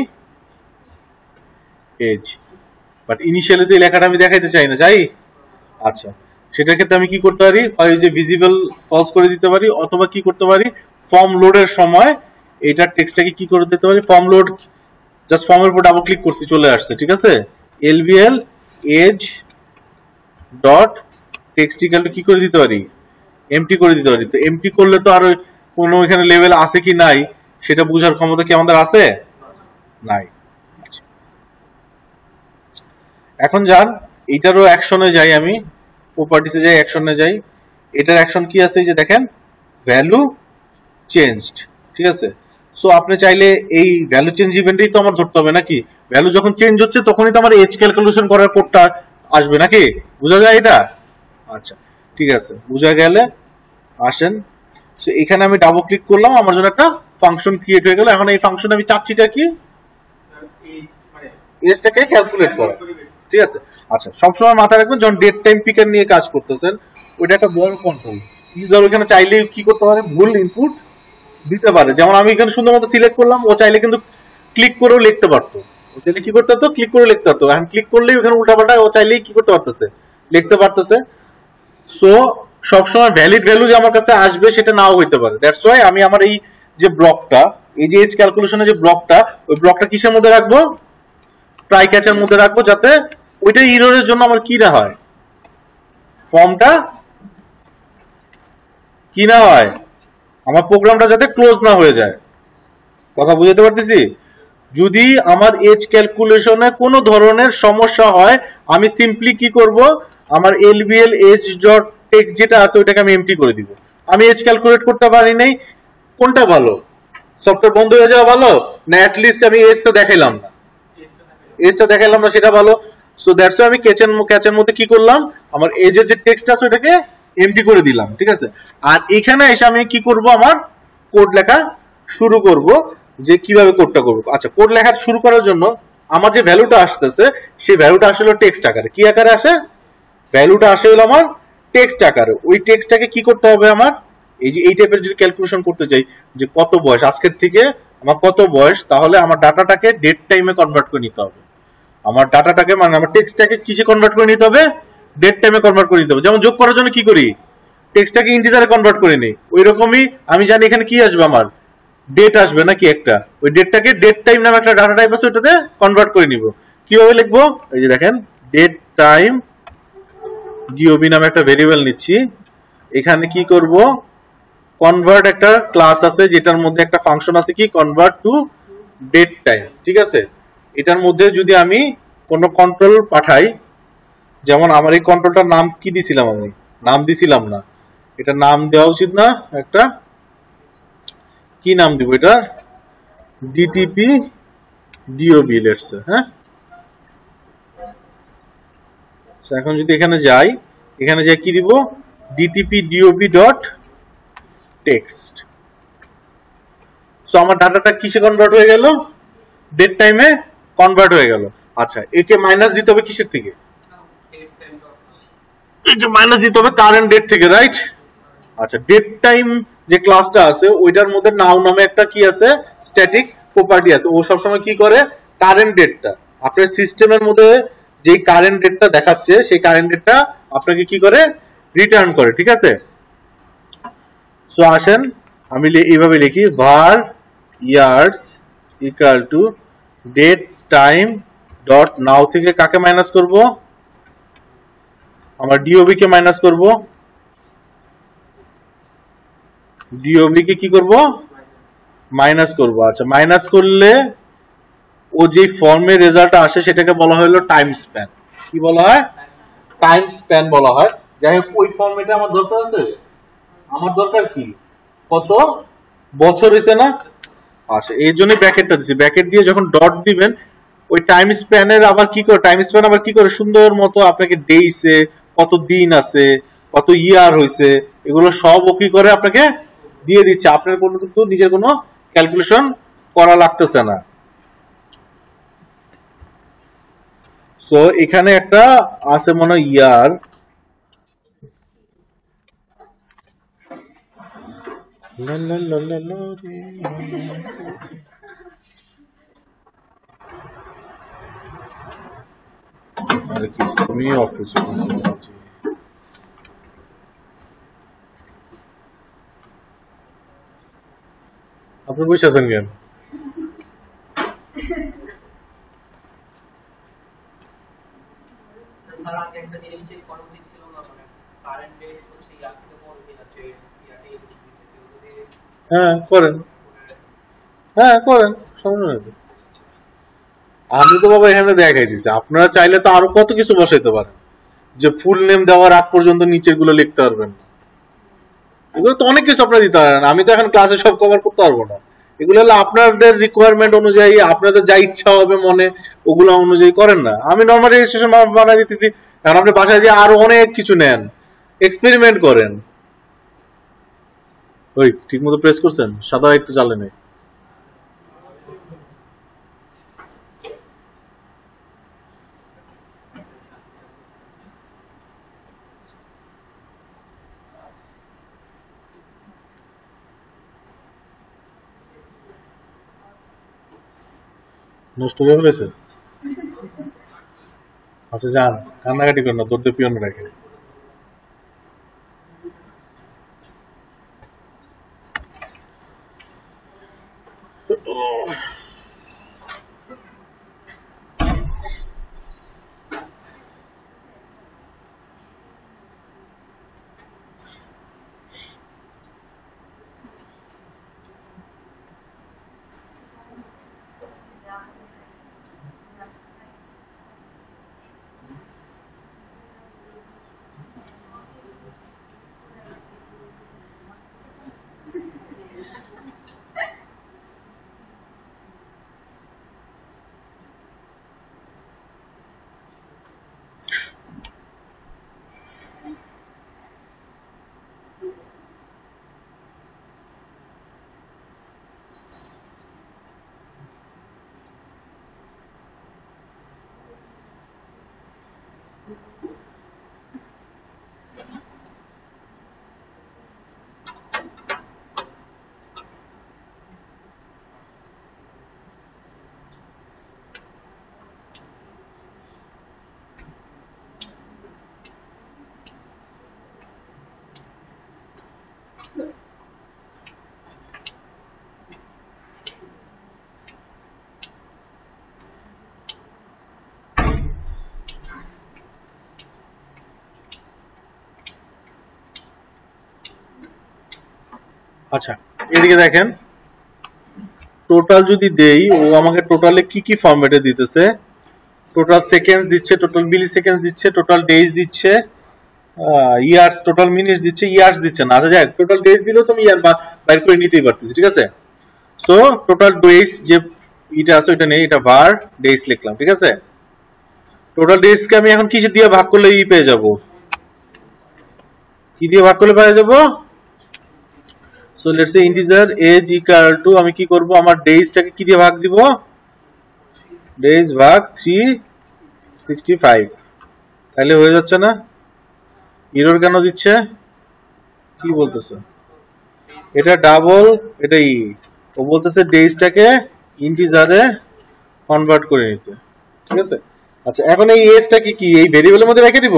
S1: এজ। বাট ইনিশিয়ালি তো এই লেখাটা আমি দেখাইতে চাই না, চাই? আচ্ছা, সেটার ক্ষেত্রে আমি কি করতে পারি? হয় যে ভিজিবল ফলস করে দিতে পারি, অথবা কি করতে পারি, ফর্ম লোডের সময় এটার টেক্সটটাকে কি করে দিতে পারি, ফর্ম লোড, জাস্ট ফর্মের উপর ডাবল ক্লিক করছি, চলে আসছে, ঠিক আছে? LVL age dot text equal to কি করে দিতে পারি? এমটি করে দিতে পারি। তো এমটি করলে তো আর কোনো এখানে লেভেল আছে কি নাই সেটা বোঝার ক্ষমতা কি আমাদের আছে? নাই। এখন যান এইটারও অ্যাকশনে যাই, আমি প্রপার্টিসে যাই, অ্যাকশনে যাই। এটার অ্যাকশন কি আছে, যে দেখেন ভ্যালু চেঞ্জড, ঠিক আছে? সো আপনি চাইলে এই ভ্যালু চেঞ্জ ইভেন্টই তো আমার ধরতে হবে নাকি? ভ্যালু যখন চেঞ্জ হচ্ছে তখনই তো আমার এজ ক্যালকুলেশন করার কোডটা আসবে নাকি? বোঝা যায় এটা? আচ্ছা, ঠিক আছে, বোঝা গেলে আসেন। সো এখানে আমি ডাবল ক্লিক করলাম, আমার জন্য একটা ফাংশন ক্রিয়েট হয়ে গেল। এখন এই ফাংশনে আমি চাচ্ছিটা কি? এজটাকে ক্যালকুলেট করা, ঠিক আছে? আচ্ছা, সবসময় মাথায় রাখবেন যখন ডেট টাইম পিকার নিয়ে কাজ করতেছেন, ওইটা একটা বড় কন্ট্রোল। ইউজার ওইখানে চাইলেই কি করতে পারে, ভুল ইনপুট দিতে পারে। যেমন আমি এখানে সুন্দর মতো সিলেক্ট করলাম, ও চাইলে কিন্তু ক্লিক করেও লিখতে পারতো। ও চাইলে কি করতে পারতো, ক্লিক করে লিখতে পারতো। এখন ক্লিক করলেই ওখানে উল্টাপাল্টা ও চাইলেই কি করতে পারতেছে, লিখতে পারতেছে। সো সবসময় ভ্যালিড ভ্যালু যে আমার কাছে আসবে সেটা নাও হইতে পারে। দ্যাটস ওয়াই আমি আমার এই যে ব্লকটা, এই যে এজ ক্যালকুলেশনের যে ব্লকটা, ওই ব্লকটা কিসের মধ্যে রাখবো? ট্রাই ক্যাচের মধ্যে রাখবো, যাতে ওইটা ইররের জন্য আমার কি না হয়, ফর্মটা কি না হয়, আমার প্রোগ্রামটা যাতে ক্লোজ না হয়ে যায়। কথা বুঝতে পারতেছি? যদি আমার এজ ক্যালকুলেশনে কোনো ধরনের সমস্যা হয়, আমি সিম্পলি কি করব, আমার এলভিএল এজ ডট টেক্সট যেটা আছে ওইটাকে আমি এমটি করে দিব। আমি এজ ক্যালকুলেট করতে পারি নাই, কোনটা ভালো? সফটওয়্যার বন্ধ হয়ে যাওয়া ভালো, না অ্যাটলিস্ট আমি এজটা দেখাইলাম না? এজটা দেখাইলাম না সেটা ভালো। সো দ্যাটস আমি ক্যাচের মধ্যে কি করলাম, আমার এজের যে টেক্সট আছে ওটাকে এমটি করে দিলাম, ঠিক আছে? আর এখানে এসে আমি কি করব, আমার কোড লেখা শুরু করব, যে কিভাবে কোডটা করব। আচ্ছা, কোড লেখা শুরু করার জন্য আমার যে ভ্যালুটা আসতেছে, সেই ভ্যালুটা আসলে টেক্সট আকারে। কি আকারে আসে? ভ্যালুটা আসে হলো আমার টেক্সট আকারে। ওই টেক্সটটাকে কি করতে হবে আমার, এই যে এই টাইপের যদি ক্যালকুলেশন করতে চাই, যে কত বয়স, আজকের থেকে আমার কত বয়স, তাহলে আমার ডাটাটাকে ডেট টাইমে কনভার্ট করে নিতে হবে। আমার ডাটাটাকে, মানে আমার টেক্সটটাকে কিসে কনভার্ট করে নিতে হবে? ডেট টাইমে কনভার্ট করে নিতে হবে। যেমন যোগ করার জন্য কি করি, টেক্সটটাকে ইন্টিজারে কনভার্ট করে নিই, ওই রকমই আমি জানি এখানে কি আসবে, আমার ডেট আসবে নাকি একটা, ওই ডেটটাকে ডেট টাইম নামে একটা ডাটা টাইপ আছে ওটাতে কনভার্ট করে নিব। কিভাবে লিখবো, এই যে দেখেন ডেট টাইম ডিওবি নামে একটা ভেরিয়েবল নিচ্ছি। এখানে কি করব, কনভার্ট একটা ক্লাস আছে যেটার মধ্যে একটা ফাংশন আছে কি, কনভার্ট টু ডেট টাইম, ঠিক আছে? এটার মধ্যে যদি আমি কোনো কন্ট্রোল পাঠাই, যেমন আমার এই কন্ট্রোলটার নাম কি দিছিলাম, আমি নাম দিছিলাম না, এটা নাম দেওয়া উচিত না, একটা কি নাম দিব এটা, ডিটিপি ডিওবি লেটস। হ্যাঁ, এখন যদি এখানে যাই, এখানে যাই কি দিব, DTP DOB dot text. So আমার ডাটাটা কিসে কনভার্ট হয়ে গেল, ডেট টাইমে কনভার্ট হয়ে গেল। আচ্ছা, একে মাইনাস দিতে হবে কিসের থেকে, একে মাইনাস দিতে হবে কারেন্ট ডেট থেকে, রাইট? আচ্ছা, ডেট টাইম যে ক্লাসটা আছে ওইটার মধ্যে নাও নামে একটা কি আছে, স্ট্যাটিক প্রপার্টি আছে। ও সবসময় কি করে, কারেন্ট ডেটটা আপনার সিস্টেমের মধ্যে যেই কারেন্ট ডেটটা দেখাচ্ছে, সেই কারেন্ট ডেটটা আপনাকে কি করে, রিটার্ন করে, ঠিক আছে? সো আসেন আমি এইভাবে লিখি, var years equal to date time dot now থেকে কাকে মাইনাস করব, আমার ডিওবি কে মাইনাস করব, ডিওবি কে কি করব, মাইনাস করব। আচ্ছা, মাইনাস করলে ও যে ফর্মে রেজাল্ট আসে সেটাকে বলা হলো টাইম স্প্যান। কি বলা হয়, টাইম স্প্যান বলা হয়। যাই হোক, ওই ফর্মেটে আমার দরকার আছে, আমার দরকার কি, কত বছর হয়েছে না, আচ্ছা, এই জন্য ব্র্যাকেটটা দিচ্ছি। ব্র্যাকেট দিয়ে যখন ডট দিবেন, ওই টাইম স্প্যানের আবার কি করে, টাইম স্প্যান আবার কি করে সুন্দর মতো আপনাকে ডেইসে কত দিন আছে, কত ইয়ার হয়েছে, এগুলো সব ও কি করে আপনাকে দিয়ে দিচ্ছে। আপনার কোনো কিন্তু নিজের কোনো ক্যালকুলেশন করা লাগতেছে না। সো এখানে একটা আছে মনে হয় ইয়ার, আরে কি তুমি অফিস আপনি বসে আছেন কেন? হ্যাঁ করেন, হ্যাঁ করেন, সমস্যা নেই। আমি তো বাবা এখানে দেখাই দিচ্ছি, আপনারা চাইলে তো আরো কত কিছু বসাইতে পারেন, যে ফুল নেম দেওয়ার আগ পর্যন্ত নিচের গুলো লিখতে পারবেন না। এগুলো তো অনেক কিছু আপনারা দিতে পারেন, আমি তো এখন ক্লাসে সব কভার করতে পারবো না। এগুলো হলো আপনাদের রিকোয়ারমেন্ট অনুযায়ী, আপনাদের যা ইচ্ছা হবে মনে ওগুলো অনুযায়ী করেন না। আমি নর্মাল রেজিস্ট্রেশন বানাই দিতেছি, কারণ আপনি বাসায় যে আরো অনেক কিছু নেন, এক্সপেরিমেন্ট করেন। ওই ঠিক মতো প্রেস করছেন, সাদা একটু জ্বালে নেই। নষ্ট হয়ে ফেলেছে। আচ্ছা যান, কান্নাকাটি করেন না, দৌড়তে পিয়ন রাখে। আচ্ছা, এদিকে দেখেন, টোটাল যদি দেই, ও আমাকে টোটালে কি কি ফরম্যাটে দিতেছে। টোটাল সেকেন্ডস দিচ্ছে, টোটাল মিলি সেকেন্ডস দিচ্ছে, টোটাল ডেজ দিচ্ছে, ইয়ার্স, টোটাল মিনিটস দিচ্ছে, ইয়ার্স দিচ্ছে না। আচ্ছা যাক, টোটাল ডেজ দিলেও তুমি ইয়ার বাইর করে নিতেই পারতেছি, ঠিক আছে। সো টোটাল ডেজ যে এটা আছে ওইটা নেই, এটা var ডেজ লিখলাম, ঠিক আছে। টোটাল ডেজ কে আমি এখন কি দিয়ে ভাগ করলে পেয়ে যাব, কি দিয়ে ভাগ করলে পেয়ে যাব। So let's say integer age equal to, আমি কি করব, আমার ডেজটাকে কি দিয়ে ভাগ দিব, ডেজ ভাগ 365, তাহলে হয়ে যাচ্ছে না। এরর কেন দিচ্ছে, কি বলতেছে, এটা ডাবল, এটা ই, ও বলতেছে ডেজটাকে ইন্টিজারে কনভার্ট করে নিতে, ঠিক আছে। আচ্ছা এখন এই এজটাকে কি এই ভেরিয়েবলের মধ্যে রেখে দিব,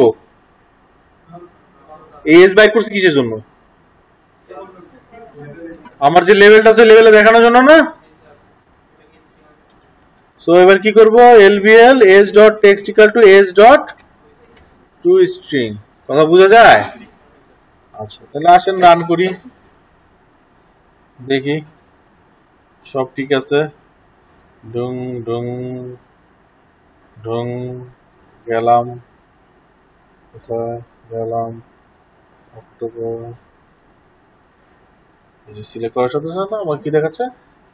S1: এই এজ বাইর করছে কিসের জন্য, আমার যে লেভেলটা আছে লেভেলে দেখানোর জন্য না। সো এবার কি করব, lbl age dot text equal to age dot to string, কথা বোঝা যায়। আচ্ছা তাহলে আসেন রান করি, দেখি সব ঠিক আছে। ডুং ডুং ডুং, গেলাম কোথায়, গেলাম অক্টোবর, সিলেক্ট করার সাথে সাথে আমার কি দেখাচ্ছে,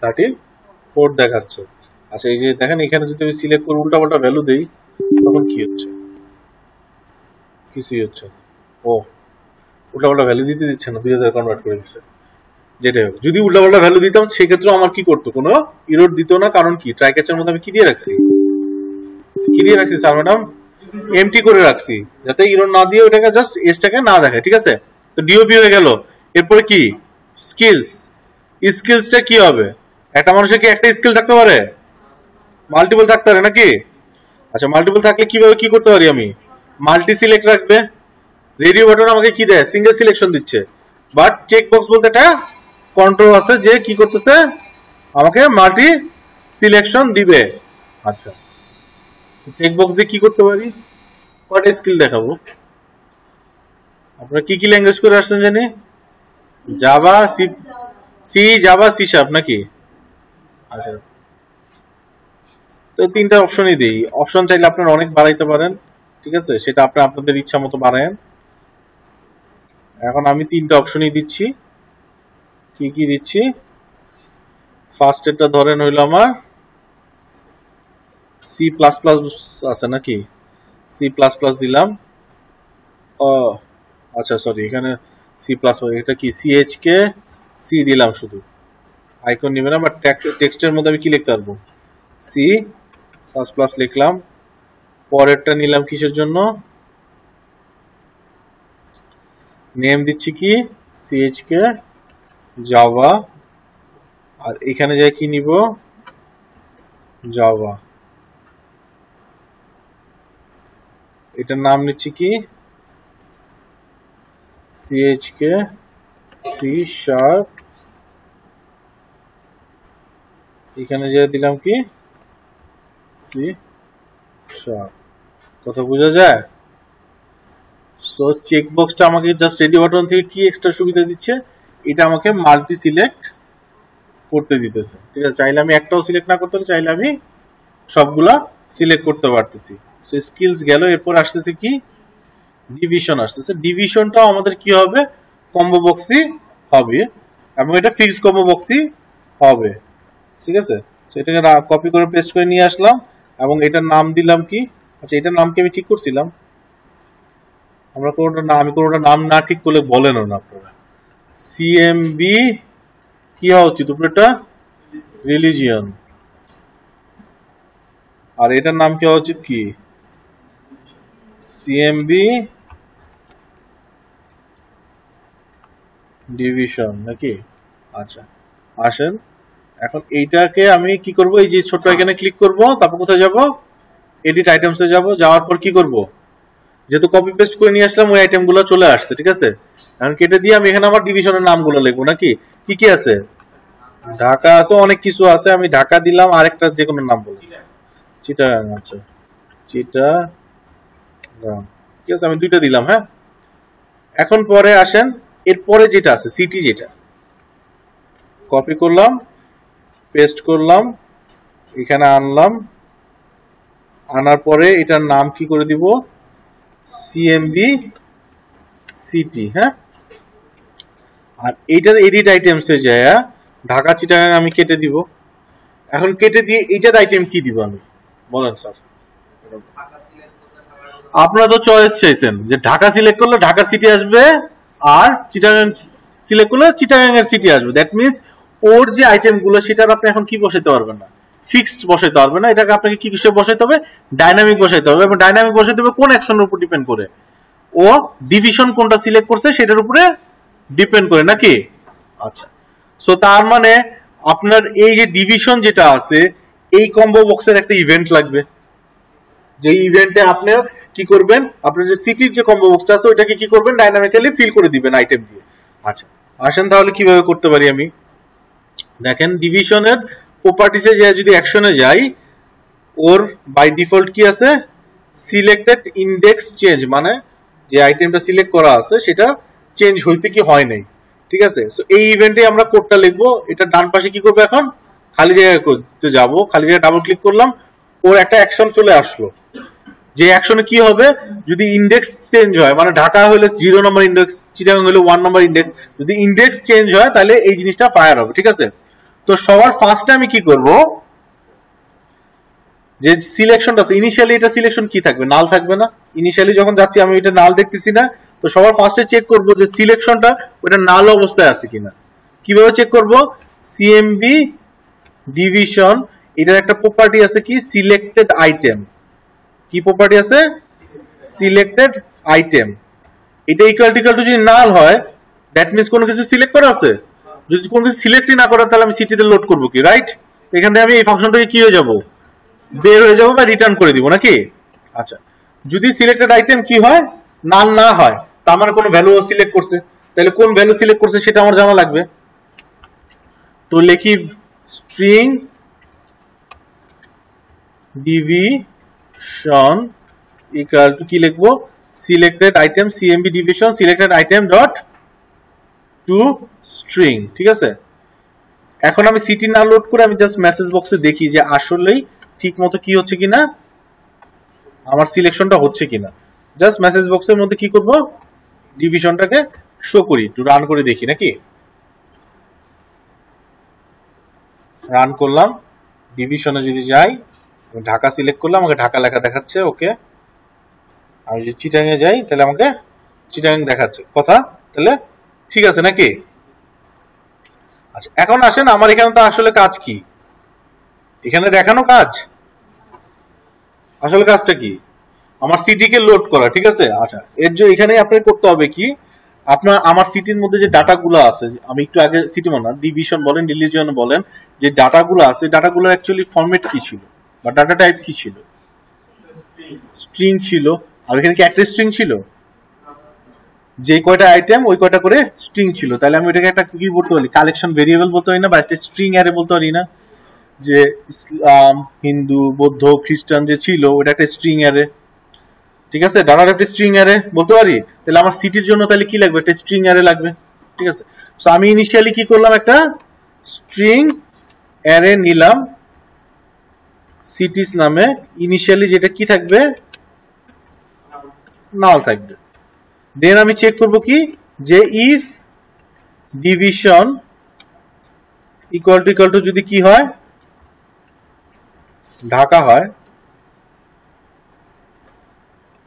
S1: 34 দেখাচ্ছে। আচ্ছা এই যে দেখেন এখানে যদি আমি সিলেক্ট করে উল্টাপাল্টা ভ্যালু দেই তখন কি হচ্ছে? কিছুই হচ্ছে না। ও উল্টাপাল্টা ভ্যালু দিতে দিচ্ছে না, 2000 কনভার্ট করে দিচ্ছে। যেটাই হোক, যদি উল্টাপাল্টা ভ্যালু দিতাম সেক্ষেত্রে আমার কি করতো, কোনো ইরর দিত না। কারণ কি, ট্রাই ক্যাচের মধ্যে আমি কি দিয়ে রাখছি, স্যার ম্যাডাম, এমটি করে রাখছি, যাতে ইরর না দিয়ে ওটাকে জাস্ট এসটাকে না দেখায়। ঠিক আছে, তো ডিওপি হয়ে গেল। এরপরে কি স্কিলস, স্কিলসটা কি হবে? একটা মানুষের কি একটা স্কিল থাকতে পারে? মাল্টিপল থাকতে পারে নাকি? আচ্ছা মাল্টিপল থাকলে কিভাবে কি করতে পারি আমি? মাল্টি সিলেক্ট রাখবে। রেডিও বাটন আমাকে কি দেয়? সিঙ্গেল সিলেকশন দিচ্ছে। বাট চেক বক্স বলতে একটা কন্ট্রোল আছে যে কি করতেছে, আমাকে মাল্টি সিলেকশন দিবে। আচ্ছা চেক বক্স দিয়ে কি করতে পারি? কয়টা স্কিল দেখাবো? আপনারা কি কি ল্যাঙ্গুয়েজ করে আসছেন জানি? জাভা, জাভা, সি শার্প নাকি? আচ্ছা তো তিনটা অপশনই দিই। অপশন চাইলে আপনারা অনেক বাড়াইতে পারেন, ঠিক আছে, সেটা আপনাদের ইচ্ছা মতো বাড়ায়েন। এখন আমি তিনটা অপশনই দিচ্ছি। কি কি দিচ্ছি? ফার্স্ট এটা ধরেন হইলো আমার সি প্লাস প্লাস আছে নাকি? সি প্লাস প্লাস দিলাম। ও আচ্ছা সরি, এখানে সি প্লাস প্লাস, এটা কি সিএইচকে সি দিলাম শুধু, আইকন নিবে না। বাট টেক্সটের মধ্যে আমি কি লিখতে পারবো? সি প্লাস প্লাস লিখলাম। পরেরটা নিলাম কিসের জন্য? নেম দিচ্ছি কি সিএইচকে জাভা, আর এখানে যাই কি নিব? জাভা। এটার নাম নিচ্ছি কি সিএইচকে সি শার্প। এখানে যে দিলাম কি সি শার্প। কথা বোঝা যায়? সো চেক বক্সটা আমাকে জাস্ট রেডি বাটন থেকে কি এক্সট্রা সুবিধা দিচ্ছে, এটা আমাকে মাল্টি সিলেক্ট করতে দিতেছে। ঠিক আছে, চাইলে আমি একটাও সিলেক্ট না করতে পারি, চাইলে আমি সবগুলা সিলেক্ট করতে পারতেছি। সো স্কিলস গেল। এরপর আসতেছে কি ডিভিশন আসতেছে। ডিভিশনটাও আমাদের কি হবে? কম্বো বক্সই হবে, এবং এটা ফিক্সড কম্বো বক্সই হবে। ঠিক আছে, সো এটাকে কপি করে পেস্ট করে নিয়ে আসলাম, এবং এটার নাম দিলাম কি? আচ্ছা এটার নাম কি আমি ঠিক করছিলাম? আমরা কোনোটা না, আমি কোনোটা নাম না ঠিক করলে বলেন না আপনারা। সিএমবি কি হওয়া উচিত উপরেটা? রিলিজিয়ন। আর এটার নাম কি হওয়া উচিত? কি সিএমবি ডিভিশন নাকি? আচ্ছা আসেন এখন এইটাকে আমি কি করব? এই যে ছোট এখানে ক্লিক করব, তারপর কোথায় যাব? এডিট আইটেমসে যাব। যাওয়ার পর কি করব? যেহেতু কপি পেস্ট করে নিয়ে আসলাম, ওই আইটেমগুলো চলে আসছে। ঠিক আছে, এখন কেটে দিয়ে আমি এখানে আমার ডিভিশনের নামগুলো লিখবো নাকি? কি কি আছে? ঢাকা আছে, অনেক কিছু আছে। আমি ঢাকা দিলাম, আরেকটা যে কোনো নাম বলি, চিটাগাং। আচ্ছা চিটাগাং, ঠিক আছে, আমি দুইটা দিলাম। হ্যাঁ, এখন পরে আসেন, এরপরে যেটা আছে সিটি, যেটা কপি করলাম, পেস্ট করলাম, এখানে আনলাম। আনার পরে এটার নাম কি করে দিব? CMB city. হ্যাঁ, আর এইটার এডিট আইটেমসে যায় ঢাকা চিটাগাং আমি কেটে দিব। এখন কেটে দিয়ে এইটার আইটেম কি দিব আমি? বলেন স্যার। আপনারা তো চয়েস চাইছেন যে ঢাকা সিলেক্ট করলে ঢাকা সিটি আসবে, আর চিটাগাং সিলেক্ট করলে চিটাগাং এর সিটি আসবে। দ্যাট মিনস ওর যে আইটেম গুলো সেটার আপনি এখন কি বসাইতে পারবেন না, ফিক্সড বসাইতে পারবেন না। এটাকে আপনাকে কি কিসে বসাইতে হবে? ডাইনামিক বসাইতে হবে। এবং ডাইনামিক বসাইতে হবে কোন অ্যাকশনের উপর ডিপেন্ড করে? ও ডিভিশন কোনটা সিলেক্ট করছে সেটার উপরে ডিপেন্ড করে নাকি? আচ্ছা, সো তার মানে আপনার এই যে ডিভিশন যেটা আছে, এই কম্বো বক্সের একটা ইভেন্ট লাগবে। যে ইভেন্টে আপনি কি করবেন? আপনার যে সিটির যে কম্বো বক্সটা আছে ওইটাকে কি করবেন? ডাইনামিক্যালি ফিল করে দিবেন আইটেম দিয়ে। আচ্ছা আসেন তাহলে কিভাবে করতে পারি আমি। দেখেন ডিভিশনের প্রপার্টিসে যে যদি অ্যাকশনে যাই, ওর বাই ডিফল্ট কি আছে? সিলেক্টেড ইন্ডেক্স চেঞ্জ, মানে যে আইটেমটা সিলেক্ট করা আছে সেটা চেঞ্জ হয়েছে কি হয় নাই। ঠিক আছে, সো এই ইভেন্টে আমরা কোডটা লিখবো। এটা ডান পাশে কি করবো? এখন খালি জায়গায় করতে যাবো, খালি জায়গায় ডাবল ক্লিক করলাম, ওর একটা অ্যাকশন চলে আসলো। যে অ্যাকশনে কি হবে? যদি ইন্ডেক্স চেঞ্জ হয়, মানে ঢাকা হলে 0 নম্বর ইন্ডেক্স, চিটাগাং হলে 1 নম্বর ইন্ডেক্স, যদি ইন্ডেক্স চেঞ্জ হয় তাহলে এই জিনিসটা ফায়ার হবে। ঠিক আছে, তো সবার ফার্স্টে আমি কি করব, যে সিলেকশনটা আছে ইনিশিয়ালি, এটা সিলেকশন কি থাকবে, নাল থাকবে না। ইনিশিয়ালি যখন যাচ্ছি আমি এটা নাল দেখতেছি না, তো সবার ফার্স্টে চেক করব যে সিলেকশনটা ওটা নাল অবস্থায় আছে কিনা। কিভাবে চেক করব, সিএমবি ডিভিশন, এটার একটা প্রপার্টি আছে কি, সিলেক্টেড আইটেম। কি প্রপার্টি আছে, সিলেক্টেড আইটেম। এটা ইকুয়াল টু যদি নাল হয়, দ্যাট মিন্স কোনো কিছু সিলেক্ট করা আছে। যদি কোনো কিছু সিলেক্টই না করা, তাহলে আমি সিটিতে লোড করবো কি, রাইট। এখান থেকে আমি এই ফাংশনটাকে কি হয়ে যাব, বের হয়ে যাবো বা রিটার্ন করে দিব নাকি। আচ্ছা, যদি সিলেক্টেড আইটেম কি হয়, নাল না হয়, তার মানে কোনো ভ্যালু সিলেক্ট করছে, তাহলে কোন ভ্যালু সিলেক্ট করছে সেটা আমার জানা লাগবে। তো লিখি স্ট্রিং ডিভিশন ইকুয়াল টু কি লিখবো, selected item CMB division selected item dot to string. ঠিক আছে, এখন আমি সিটি না লোড করে আমি জাস্ট মেসেজ বক্সে দেখি যে আসলেই ঠিক মতো কি হচ্ছে কিনা, আমার সিলেকশনটা হচ্ছে কিনা। জাস্ট মেসেজ বক্সের মধ্যে কি করব, ডিভিশনটাকে শো করি, একটু রান করে দেখি নাকি। রান করলাম, ডিভিশনে যদি যাই, ঢাকা সিলেক্ট করলাম, আমাকে ঢাকা লেখা দেখাচ্ছে, ওকে। আমি যদি চিটাঙে যাই তাহলে আমাকে চিটাং দেখাচ্ছে, কথা তাহলে ঠিক আছে নাকি। আচ্ছা, এখন আসেন আমার এখানে তো আসলে কাজ কি, এখানে দেখানো কাজ, আসলে কাজটা কি, আমার সিটি কে লোড করা। ঠিক আছে, আচ্ছা এর জন্য এখানে আপনাকে করতে হবে কি, আপনার আমার সিটির মধ্যে যে ডাটাগুলো আছে, আমি একটু আগে সিটি মানে ডিভিশন বলেন রিলিজিয়ন বলেন, যে ডাটাগুলো আছে, ডাটাগুলো অ্যাকচুয়ালি ফরম্যাট কি ছিল বা ডাটা টাইপ কি ছিল, স্ট্রিং ছিল। আর এখানে কি একটা স্ট্রিং ছিল, যে কয়টা আইটেম ওই কয়টা করে স্ট্রিং ছিল, তাহলে আমি এটাকে একটা কি বলতে পারি, কালেকশন ভেরিয়েবল বলতে পারি না, বা একটা স্ট্রিং অ্যারে বলতে পারি না। যে ইসলাম, হিন্দু, বৌদ্ধ, খ্রিস্টান যে ছিল ওটা একটা স্ট্রিং অ্যারে। ঠিক আছে, ডাটার একটা স্ট্রিং অ্যারে বলতে পারি, তাহলে আমার সিটির জন্য তাহলে কি লাগবে, একটা স্ট্রিং অ্যারে লাগবে। ঠিক আছে, সো আমি ইনিশিয়ালি কি করলাম, একটা স্ট্রিং অ্যারে নিলাম সিটিস নামে, ইনিশিয়ালি যেটা কি থাকবে, নাল থাকবে। দেন আমি চেক করব কি, যে ইফ ডিভিশন ইকুয়াল টু যদি কি হয়, ঢাকা হয়,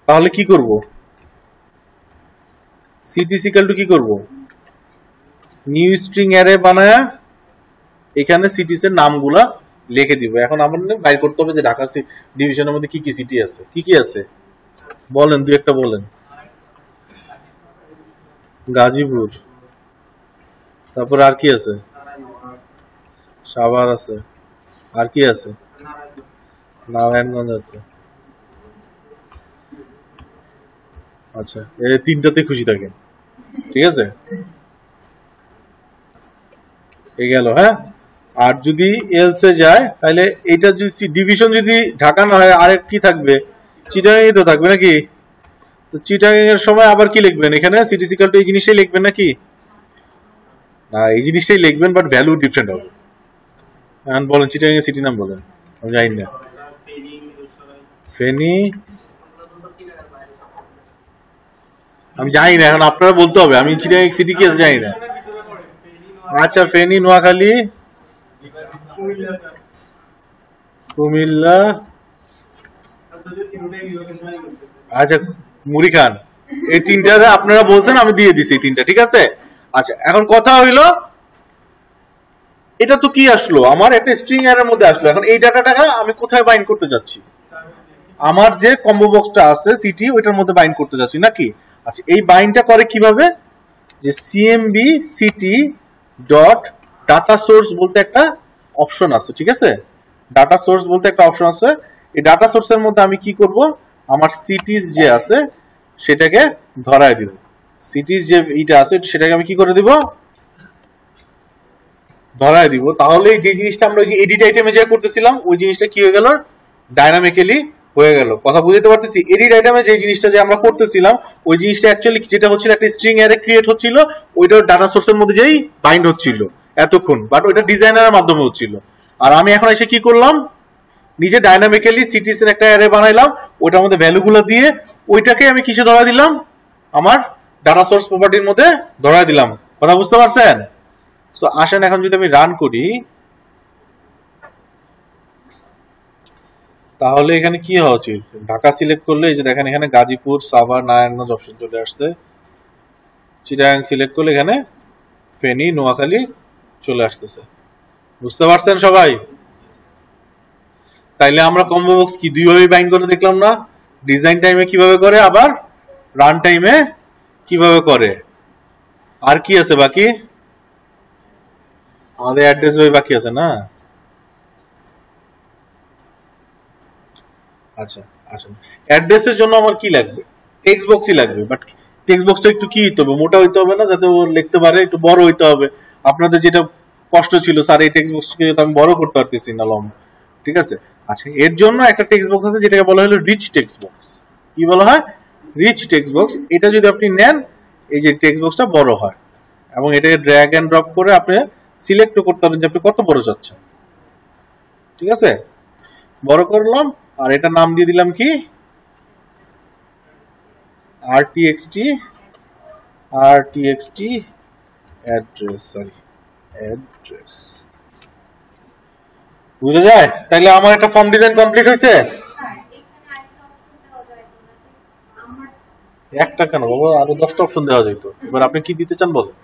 S1: তাহলে কি করব, সিটিস ইকুয়াল টু কি করব, নিউ স্ট্রিং অ্যারে বানায়া এখানে সিটিস এর নামগুলা লিখে দিব। এখন আমাদের বাইর করতে হবে যে ঢাকা ডিভিশনের মধ্যে কি কি সিটি আছে, কি কি আছে বলেন, দুই একটা বলেন। গাজীপুর, তারপর আর কি আছে, সাভার আছে, আর কি আছে, নারায়ণগঞ্জ আছে। আচ্ছা, এই তিনটাতে খুশি থাকেন, ঠিক আছে, এই গেল। হ্যাঁ, আর যদি এলসে যায় তাহলে এটা যদি ডিভিশন যদি ঢাকা না হয়, আরেক কি থাকবে, চিটাগাং তো থাকবে নাকি। তো চিটাগাং এর সময় আবার কি লিখবেন, এখানে সিটি সিকাল টু এই জিনিসটাই লিখবেন নাকি, না এই জিনিসটাই লিখবেন, বাট ভ্যালু ডিফারেন্ট হবে। এখন বলেন চিটাগাং এর সিটি নাম বলেন, আমি জানি না। ফেনী, আমি জানি না, এখন আপনারা বলতে হবে, আমি চিটাগাং সিটি কি আছে জানি না। আচ্ছা, ফেনী, নোয়াখালী, কুমিল্লা, আচ্ছা মুড়ি খান, এই তিনটা আপনারা বলছেন, আমি দিয়ে দিছি এই তিনটা। ঠিক আছে, আচ্ছা এখন কথা হইলো, এটা তো কি আসলো, আমার একটা স্ট্রিং এর মধ্যে আসলো। এখন এই ডাটাটাকে আমি কোথায় বাইন্ড করতে যাচ্ছি, আমার যে কম্বো বক্সটা আছে সিটি, ওইটার মধ্যে বাইন্ড করতে যাচ্ছি নাকি। আচ্ছা, এই বাইন্ডটা করে কিভাবে, যে CMB city dot data source বলতে একটা অপশন আছে। ঠিক আছে, ডাটা সোর্স বলতে একটা অপশন আছে। এই ডাটা সোর্সের মধ্যে আমি কি করব, আমার সিটিস যে আছে সেটাকে ধরায় দিব। সিটিস যে এইটা আছে সেটাকে আমি কি করে দিব, ধরায় দিব। তাহলে যে জিনিসটা আমরা ওই যে এডিট আইটেমে যা করতেছিলাম, ওই জিনিসটা কি হয়ে গেল, ডাইনামিক্যালি হয়ে গেল। কথা বুঝতে পারতেছি, এডিট আইটেমে যে জিনিসটা যে আমরা করতেছিলাম, ওই জিনিসটা অ্যাকচুয়ালি যেটা হচ্ছিল, একটা স্ট্রিং অ্যারে ক্রিয়েট হচ্ছিল, ওইটা ডাটা সোর্সের মধ্যে যেই বাইন্ড হচ্ছিল এতক্ষণ, বাট ওইটা ডিজাইনারের মাধ্যমে হচ্ছিল। আর আমি এখন এসে কি করলাম, নিজে ডাইনামিক্যালি সিটিস এর একটা অ্যারে বানাইলাম, ওইটার মধ্যে ভ্যালুগুলো দিয়ে ওইটাকে আমি কিসে ধরা দিলাম, আমার ডাটা সোর্স প্রপার্টির মধ্যে ধরা দিলাম। কথা বুঝতে পারছেন? তো আসেন এখন যদি আমি রান করি, তাহলে এখানে কি হওয়া উচিত? ঢাকা সিলেক্ট করলে এই যে দেখেন এখানে গাজীপুর, সাভার, নারায়ণগঞ্জ অপশন চলে আসছে। চিটাগাং সিলেক্ট করলে এখানে ফেনী, নোয়াখালী চলে আসতেছে। বুঝতে পারছেন সবাই? তাইলে আমরা কম্বো বক্স কি দুইভাবে বাইন্ড করে দেখলাম না? ডিজাইন টাইমে কিভাবে করে, আবার রান টাইমে কিভাবে করে। আর কি আছে বাকি? আমাদের অ্যাড্রেস বই বাকি আছে না? আচ্ছা আসুন, অ্যাড্রেসের জন্য আমার কি লাগবে? টেক্সট বক্সই লাগবে, বাট টেক্সট বক্সটা একটু কি হইতে হবে, মোটা হইতে হবে না, যাতে ও লিখতে পারে, একটু বড় হইতে হবে। আপনাদের যেটা কষ্ট ছিল স্যার এই টেক্সট বক্সকে আমি বড় করতে পারতেছি না লম্বা, ঠিক আছে। আচ্ছা, এর জন্য একটা টেক্সট বক্স আছে যেটাকে বলা হলো রিচ টেক্সট বক্স। কি বলা হয়? Rich text box. এটা যদি আপনি নেন, এই যে টেক্সট বক্সটা বড় হয়, এবং এটাকে ড্র্যাগ এন্ড ড্রপ করে আপনি সিলেক্ট করতে পারবেন যে আপনি কত বড় চাচ্ছেন। ঠিক আছে, বড় করলাম, আর এটা নাম দিয়ে দিলাম কি rtxt অ্যাড্রেস, সরি অ্যাড্রেস। বুঝা যায়? তাহলে আমার একটা ফর্ম ডিজাইন কমপ্লিট হয়েছে। একটা কেন বাবা, আরো 10টা অপশন দেওয়া যেত। এবার আপনি কি দিতে চান বলেন?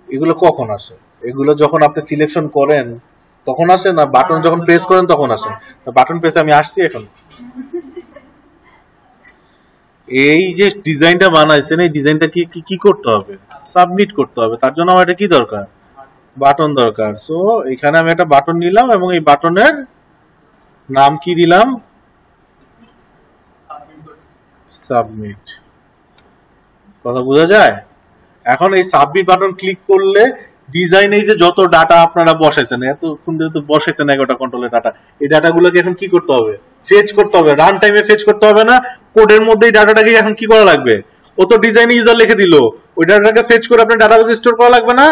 S1: এগুলো কখন আসে? এগুলো যখন আপনি সিলেকশন করেন তখন আসে, না বাটন যখন প্রেস করেন তখন আসে? বাটন প্রেসে আমি আসছি এখন। এই যে ডিজাইনটা বানাইছেন, এই ডিজাইনটা কি কি করতে হবে? সাবমিট করতে হবে। তার জন্য আমার এটা কি দরকার? বাটন দরকার। সো এখানে আমি একটা বাটন নিলাম, এবং এই বাটনের নাম কি দিলাম? সাবমিট। কথা বোঝা যায়? এখন এই সাবমিট বাটন ক্লিক করলে ডিজাইনে যে যত ডাটা আপনারা বসাইছেন, এতক্ষণ যেহেতু বসাইছেন 11টা কন্ট্রোলের ডাটা, এই ডাটাগুলোকে এখন কি করতে হবে? ফেচ করতে হবে। রান টাইমে ফেচ করতে হবে না, কোডের মধ্যে এই ডাটাটাকে এখন কি করা লাগবে? ও তো ডিজাইনে ইউজার লিখে দিল, ওই ডাটাটাকে ফেচ করে আপনার ডাটাবেসে স্টোর করা লাগবে না?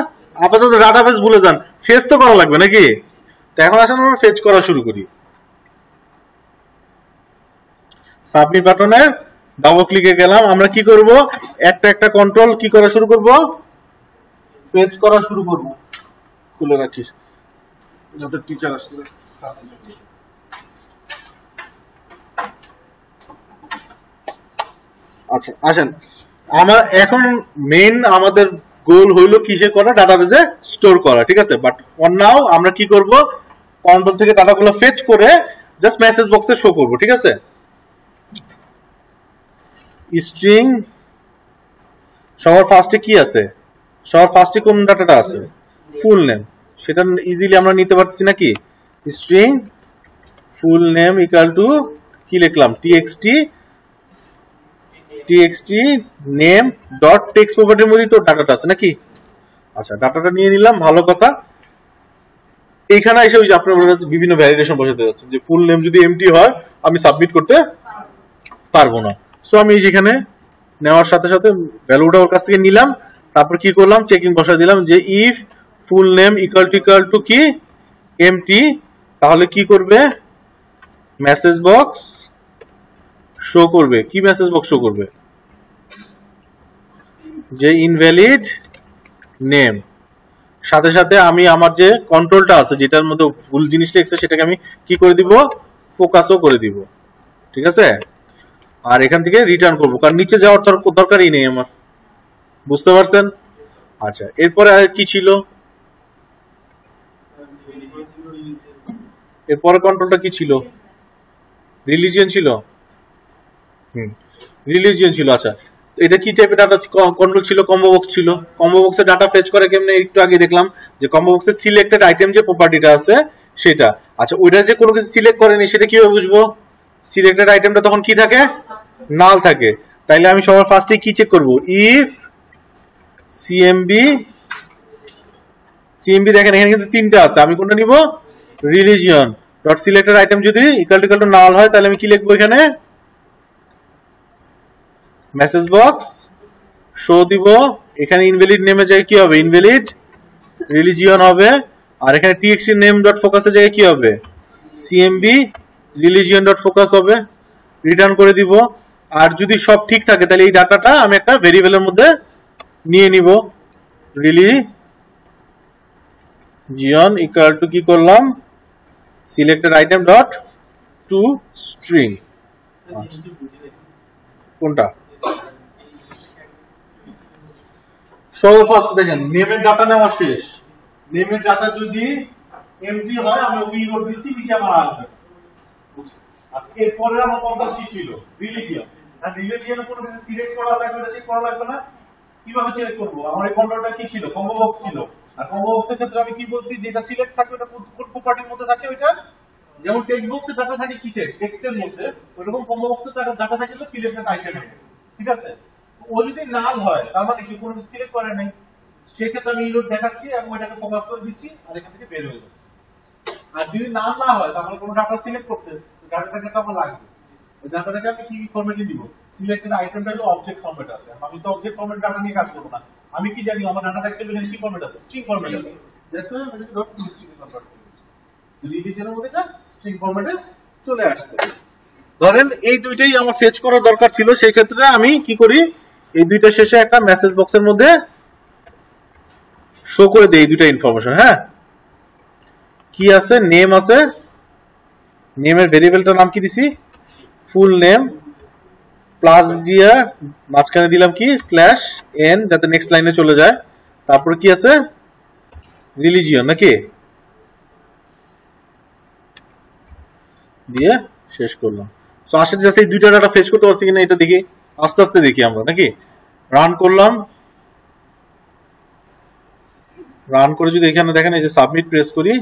S1: আপাতত ডাটাবেস ভুলে যান, ফেচ তো করা লাগবে নাকি? তো এখন আসলে আমরা ফেচ করা শুরু করি। সাবমিট বাটনে ডাবল ক্লিকে গেলাম। আমরা কি করব? একটা একটা কন্ট্রোল কি করা শুরু করব? পেজ করা শুরু করব। খুলে রাখিস, যত টিচার আসছে। আচ্ছা আসেন, আমার এখন মেইন আমাদের গোল হইলো কিসে করা? ডাটাবেসে স্টোর করা, ঠিক আছে। বাট ফর নাও আমরা কি করব? কন্ট্রোল থেকে ডাটাগুলো ফেচ করে জাস্ট মেসেজ বক্সে শো করব, ঠিক আছে। স্ট্রিং সবার ফার্স্টে কি আছে? সবার ফার্স্টে কোন ডাটাটা আছে? Full name. সেটা ইজিলি আমরা নিতে পারছি নাকি? String full name equal to কি লিখলাম? txt নেম ডট টেক্সট প্রপার্টির মধ্যে তো ডাটাটা আছে নাকি? আচ্ছা, ডাটাটা নিয়ে নিলাম, ভালো কথা। এইখানে এসে ওই যে আপনার বিভিন্ন ভ্যালিডেশন বসাতে যাচ্ছেন যে ফুল নেম যদি এমটি হয় আমি সাবমিট করতে পারবো না। সো আমি যেখানে নেওয়ার সাথে সাথে ভ্যালুটা ওর কাছ থেকে নিলাম, তারপর কি করলাম? চেকিং বসা দিলাম যে if full name equal to কি এমটি, তাহলে কি করবে? মেসেজ বক্স শো করবে। কি মেসেজ বক্স শো করবে? যে ইনভ্যালিড নেম। সাথে সাথে আমি আমার যে কন্ট্রোলটা আছে যেটার মধ্যে ফুল জিনিস লিখছে সেটাকে আমি কি করে দিব? ফোকাসও করে দিব, ঠিক আছে। আর এখান থেকে রিটার্ন করবো, কারণ নিচে যাওয়ার দরকারই নেই আমার। বুঝতে পারছেন? আচ্ছা, এরপরে আর কি ছিল? এরপরে কন্ট্রোলটা কি ছিল? রিলিজিয়ন ছিল। রিলিজিয়ন ছিল। আচ্ছা, এটা কি টাইপের ডাটা কন্ট্রোল ছিল? কম্বো বক্স ছিল। কম্বো বক্সে ডাটা ফেচ করে কেমনে একটু আগে দেখলাম, যে কম্বো বক্সে সিলেক্টেড আইটেম যে প্রপার্টিটা আছে সেটা। আচ্ছা, ওইটা যে কোনো কিছু সিলেক্ট করেনি সেটা কিভাবে বুঝবো? সিলেক্টেড আইটেমটা তখন কি থাকে? নাল থাকে। তাইলে আমি সবার ফার্স্টে কি চেক করব? ইফ সিএমবি দেখেন এখানে কিন্তু তিনটা আছে, আমি কোনটা নিব? রিলিজিয়ন ডট সিলেক্টেড আইটেম যদি ইকুয়াল টু নাল হয় তাহলে আমি কি লিখবো? এখানে মেসেজ বক্স শো দিব। এখানে ইনভ্যালিড নেমে জায়গায় কি হবে? ইনভ্যালিড রিলিজিয়ন হবে। আর এখানে টিএক্সটি নেম ডট ফোকাসের জায়গায় কি হবে? সিএমবি রিলিজিয়ন ডট ফোকাস হবে। রিটার্ন করে দিব। আর যদি সব ঠিক থাকে তাহলে এই ডাটাটা আমি একটা ভেরিয়েবলের মধ্যে নিয়ে নিব। রিলিজিয়ন ইকুয়াল টু কি করলাম, selected item dot to string. কোনটা সর্ব ফার্স্ট দেখেন নেমের ডাটা নেওয়া শেষ। নেমের ডাটা যদি এমটি হয় আমি ওই ইরোড দিচ্ছি, নিচে আমার আসবে। আজকে এরপরে আমার কথা কি ছিল, রিলিজিয়ন। আর রিলিজিয়নে কোনো কিছু সিলেক্ট করা লাগবে না, চেক করা লাগবে না। কিভাবে সিলেক্ট করব, আমার এই কন্ট্রোলটা কি ছিল, কম্বো বক্স ছিল। আর কম্বো বক্সের ক্ষেত্রে আমি কি বলছি, যেটা সিলেক্ট থাকবে ওটা কোন প্রপার্টির মধ্যে থাকে, ওইটা যেমন টেক্সট বক্সের ডাটা থাকে কিসের, টেক্সটের মধ্যে, ওইরকম কম্বো বক্সের ডাটা থাকে সিলেক্টেড আইটেমে। ঠিক আছে, ও যদি নাল হয় তার মানে কি কোনো কিছু সিলেক্ট করে নাই, সেক্ষেত্রে আমি ইরোড দেখাচ্ছি এবং এটাকে ফোকাস করে দিচ্ছি আর এখান থেকে বের হয়ে যাচ্ছে। আর যদি নাল না হয় তাহলে কোনো ডাটা সিলেক্ট করতে, ডাটাটাকে তো আমার লাগবে। ওই ডাটাটাকে আমি কি ফরম্যাটে দিব, সিলেক্টেড আইটেমটা হলো অবজেক্ট ফরম্যাট আছে। আমি তো অবজেক্ট ফরম্যাট ডাটা নিয়ে কাজ করব না, আমি কি জানি আমার ডাটাটা অ্যাকচুয়ালি কি ফরম্যাট আছে, স্ট্রিং ফরম্যাট আছে। দ্যাটস ওয়াই আমি ডট টু স্ট্রিং কনভার্ট করেছি। রিলিজিয়নের মধ্যে এটা স্ট্রিং ফরম্যাটে চলে আসছে। ধরেন এই দুইটাই আমার ফেচ করার দরকার ছিল, সেই ক্ষেত্রে আমি কি করি, এই দুইটা শেষে একটা মেসেজ বক্সের মধ্যে শো করে দেই দুইটা ইনফরমেশন। হ্যাঁ, কি আছে, নেম আছে, নেমের ভেরিয়েবলটার নাম কি দিছি, ফুল নেম, প্লাস দিয়ে মাঝখানে দিলাম কি স্ল্যাশ এন, যাতে নেক্সট লাইনে চলে যায়। তারপর কি আছে, রিলিজিয়ন নাকি, দিয়ে শেষ করলাম। তো আসলে জাস্ট এই দুইটা ডাটা ফেচ করতে পারছি কিনা এটা দেখি, আস্তে আস্তে দেখি আমরা নাকি। রান করলাম, রান করে যদি এখানে দেখেন এই যে সাবমিট প্রেস করি,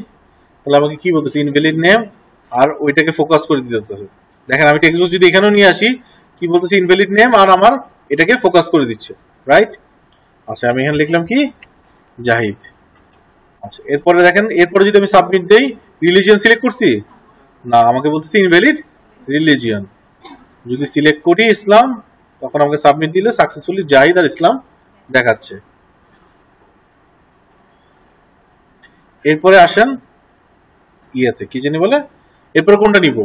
S1: তাহলে আমাকে কি বলতেছে, ইনভ্যালিড নেম, আর ওইটাকে ফোকাস করে দিতেছে। দেখেন আমি টেক্সট বক্স যদি এখানেও নিয়ে আসি, কি বলতেছে, ইনভ্যালিড নেম, আর আমার এটাকে ফোকাস করে দিচ্ছে, রাইট। আচ্ছা আমি এখানে লিখলাম কি জাহিদ। আচ্ছা এরপরে দেখেন, এরপরে যদি আমি সাবমিট দেই, রিলিজিয়ন সিলেক্ট করছি না, আমাকে বলতেছে ইনভ্যালিড রিলিজিয়ন। যদি সিলেক্ট করি ইসলাম, তখন আমাকে সাবমিট দিলে সাকসেসফুলি জাহিদ আর ইসলাম দেখাচ্ছে। এরপরে আসেন ইয়েতে, কি জানি বলে, এরপরে কোনটা নিব,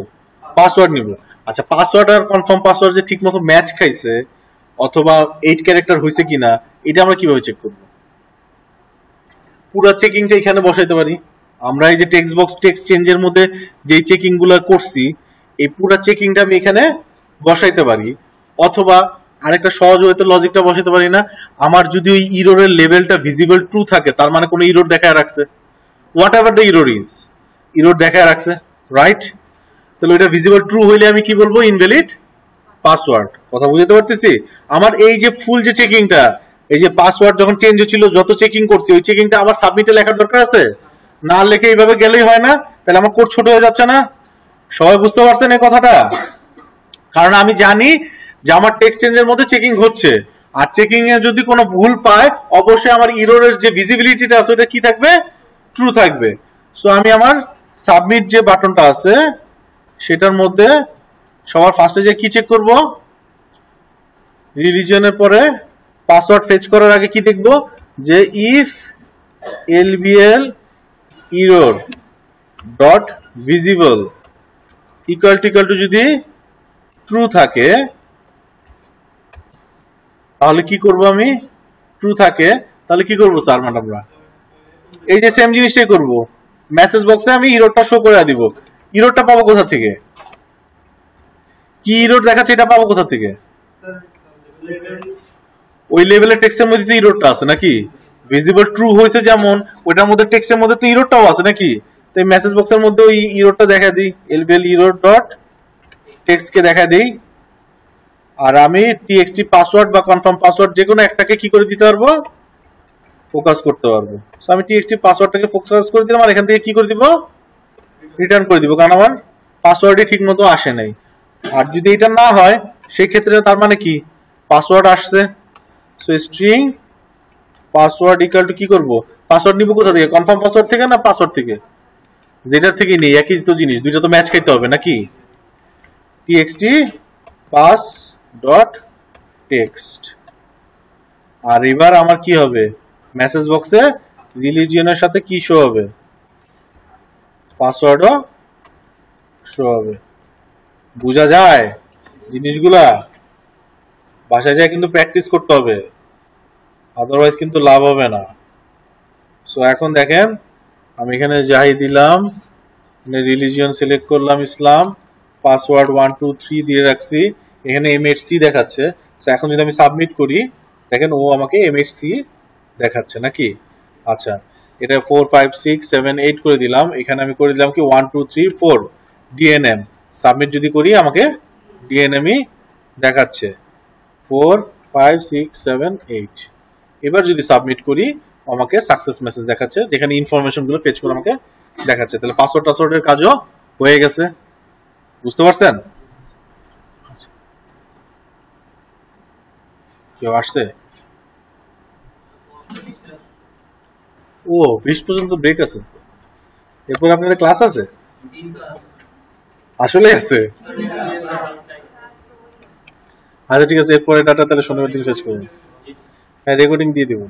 S1: পাসওয়ার্ড নিব। আচ্ছা পাসওয়ার্ড আর কনফার্ম পাসওয়ার্ড যে ঠিক মতো ম্যাচ খাইছে অথবা 8 ক্যারেক্টার হয়েছে কিনা, এটা আমরা কিভাবে চেক করব? পুরো চেকিংটা এখানে বসাইতে পারি আমরা। এই যে টেক্সট বক্স টেক্সট চেঞ্জের মধ্যে যেই চেকিং গুলো করছি, এই পুরো চেকিংটা আমি এখানে বসাইতে পারি। অথবা আরেকটা সহজ হয়তো লজিকটা বসাইতে পারি না, আমার যদি ওই ইরোরের লেভেলটা ভিজিবল ট্রু থাকে, তার মানে কোনো ইরোর দেখায় রাখছে, what ever the error is, error দেখায় রাখছে, রাইট। তাহলে ওইটা ভিজিবল ট্রু হইলে আমি কি বলবো, ইনভ্যালিড পাসওয়ার্ড। কথা বুঝতে পারতেছি? আমার এই যে ফুল যে চেকিংটা, এই যে পাসওয়ার্ড যখন চেঞ্জ হচ্ছিল, যত চেকিং করছি, ওই চেকিংটা আবার সাবমিটে লেখার দরকার আছে না, লেখে এইভাবে গেলেই হয় না? তাহলে আমার কোড ছোট হয়ে যাচ্ছে না? সবাই বুঝতে পারছেন এই কথাটা? কারণ আমি জানি যে আমার টেক্সট চেঞ্জের মধ্যে চেকিং হচ্ছে, আর চেকিং এ যদি কোনো ভুল পায়, অবশ্যই আমার ইরোরের যে ভিজিবিলিটিটা আছে ওটা কি থাকবে, ট্রু থাকবে। সো আমি আমার সাবমিট যে বাটনটা আছে সেটার মধ্যে সবার ফার্স্টে যে কি চেক করব, রিলিজিয়নের পরে পাসওয়ার্ড ফেচ করার আগে কি দেখব, যে if LBL error dot visible equal to যদি ট্রু থাকে, তাহলে কি করব, আমি ট্রু থাকে তাহলে কি করব স্যার ম্যাডামরা, এই যে সেম জিনিসটাই করব, মেসেজ বক্সে আমি ইরোরটা শো করে দিব। ইরোরটা পাবো কোথা থেকে, কি ইরোর দেখাচ্ছে এটা পাবো কোথা থেকে, ওই লেভেলের টেক্সটের মধ্যে তো ইরোরটা আছে নাকি, ভিজিবল ট্রু হয়েছে যেমন ওইটার মধ্যে টেক্সটের মধ্যে তো ইরোরটাও আছে নাকি। তো এই মেসেজ বক্সের মধ্যে ওই ইরোরটা দেখা দিই, এলবিএল ইরোর ডট টেক্সট কে দেখা দিই, আর আমি টিএক্সটি পাসওয়ার্ড বা কনফার্ম পাসওয়ার্ড যে কোনো একটাকে কি করে দিতে পারবো, ফোকাস করতে পারবো। সো আমি টিএক্সটি পাসওয়ার্ডটাকে ফোকাস করে দিলাম, আর এখান থেকে কি করে দিব, রিটার্ন করে দিব, কারণ আমার পাসওয়ার্ডই ঠিক মতো আসে নাই। আর যদি এটা না হয় সেই ক্ষেত্রে তার মানে কি, পাসওয়ার্ড আসছে। So string password equal to কি করব, পাসওয়ার্ড নিব কোথা থেকে, কনফার্ম পাসওয়ার্ড থেকে না পাসওয়ার্ড থেকে, যেটার থেকে নেই একই তো জিনিস, দুইটা তো ম্যাচ খাইতে হবে নাকি। টিএক্সটি পাস ডট টেক্সট, আর এবার আমার কি হবে, মেসেজ বক্সে রিলিজিয়নের সাথে কি শো হবে, পাসওয়ার্ডও শো হবে। বোঝা যায় জিনিসগুলা? বাসায় যায় কিন্তু প্র্যাকটিস করতে হবে, আদারওয়াইজ কিন্তু লাভ হবে না। সো এখন দেখেন আমি এখানে যাই দিলাম, রিলিজিয়ন সিলেক্ট করলাম ইসলাম, পাসওয়ার্ড 123 দিয়ে রাখছি, এখানে এমএইচসি দেখাচ্ছে। তো এখন যদি আমি সাবমিট করি দেখেন ও আমাকে এমএইচসি দেখাচ্ছে নাকি। আচ্ছা এটা 4 5 6 7 8 করে দিলাম, এখানে আমি করে দিলাম কি 1 2 3 4 ডিএনএম। সাবমিট যদি করি আমাকে ডিএনএমই দেখাচ্ছে 4 5 6 7 8। এবার যদি সাবমিট করি আমাকে সাকসেস মেসেজ দেখাচ্ছে, যেখানে ইনফরমেশন গুলো ফেচ করে আমাকে দেখাচ্ছে। তাহলে পাসওয়ার্ড টাসওয়ার্ডের কাজও হয়ে গেছে, বুঝতে পারছেন? কেউ আসছে? ও 20 পর্যন্ত ব্রেক আছে, এরপর আপনাদের ক্লাস আছে? আসলে আছে? আচ্ছা ঠিক আছে, এরপরে ডাটা তাহলে শনিবার দিন শেষ করুন। হ্যাঁ রেকর্ডিং দিয়ে দিব।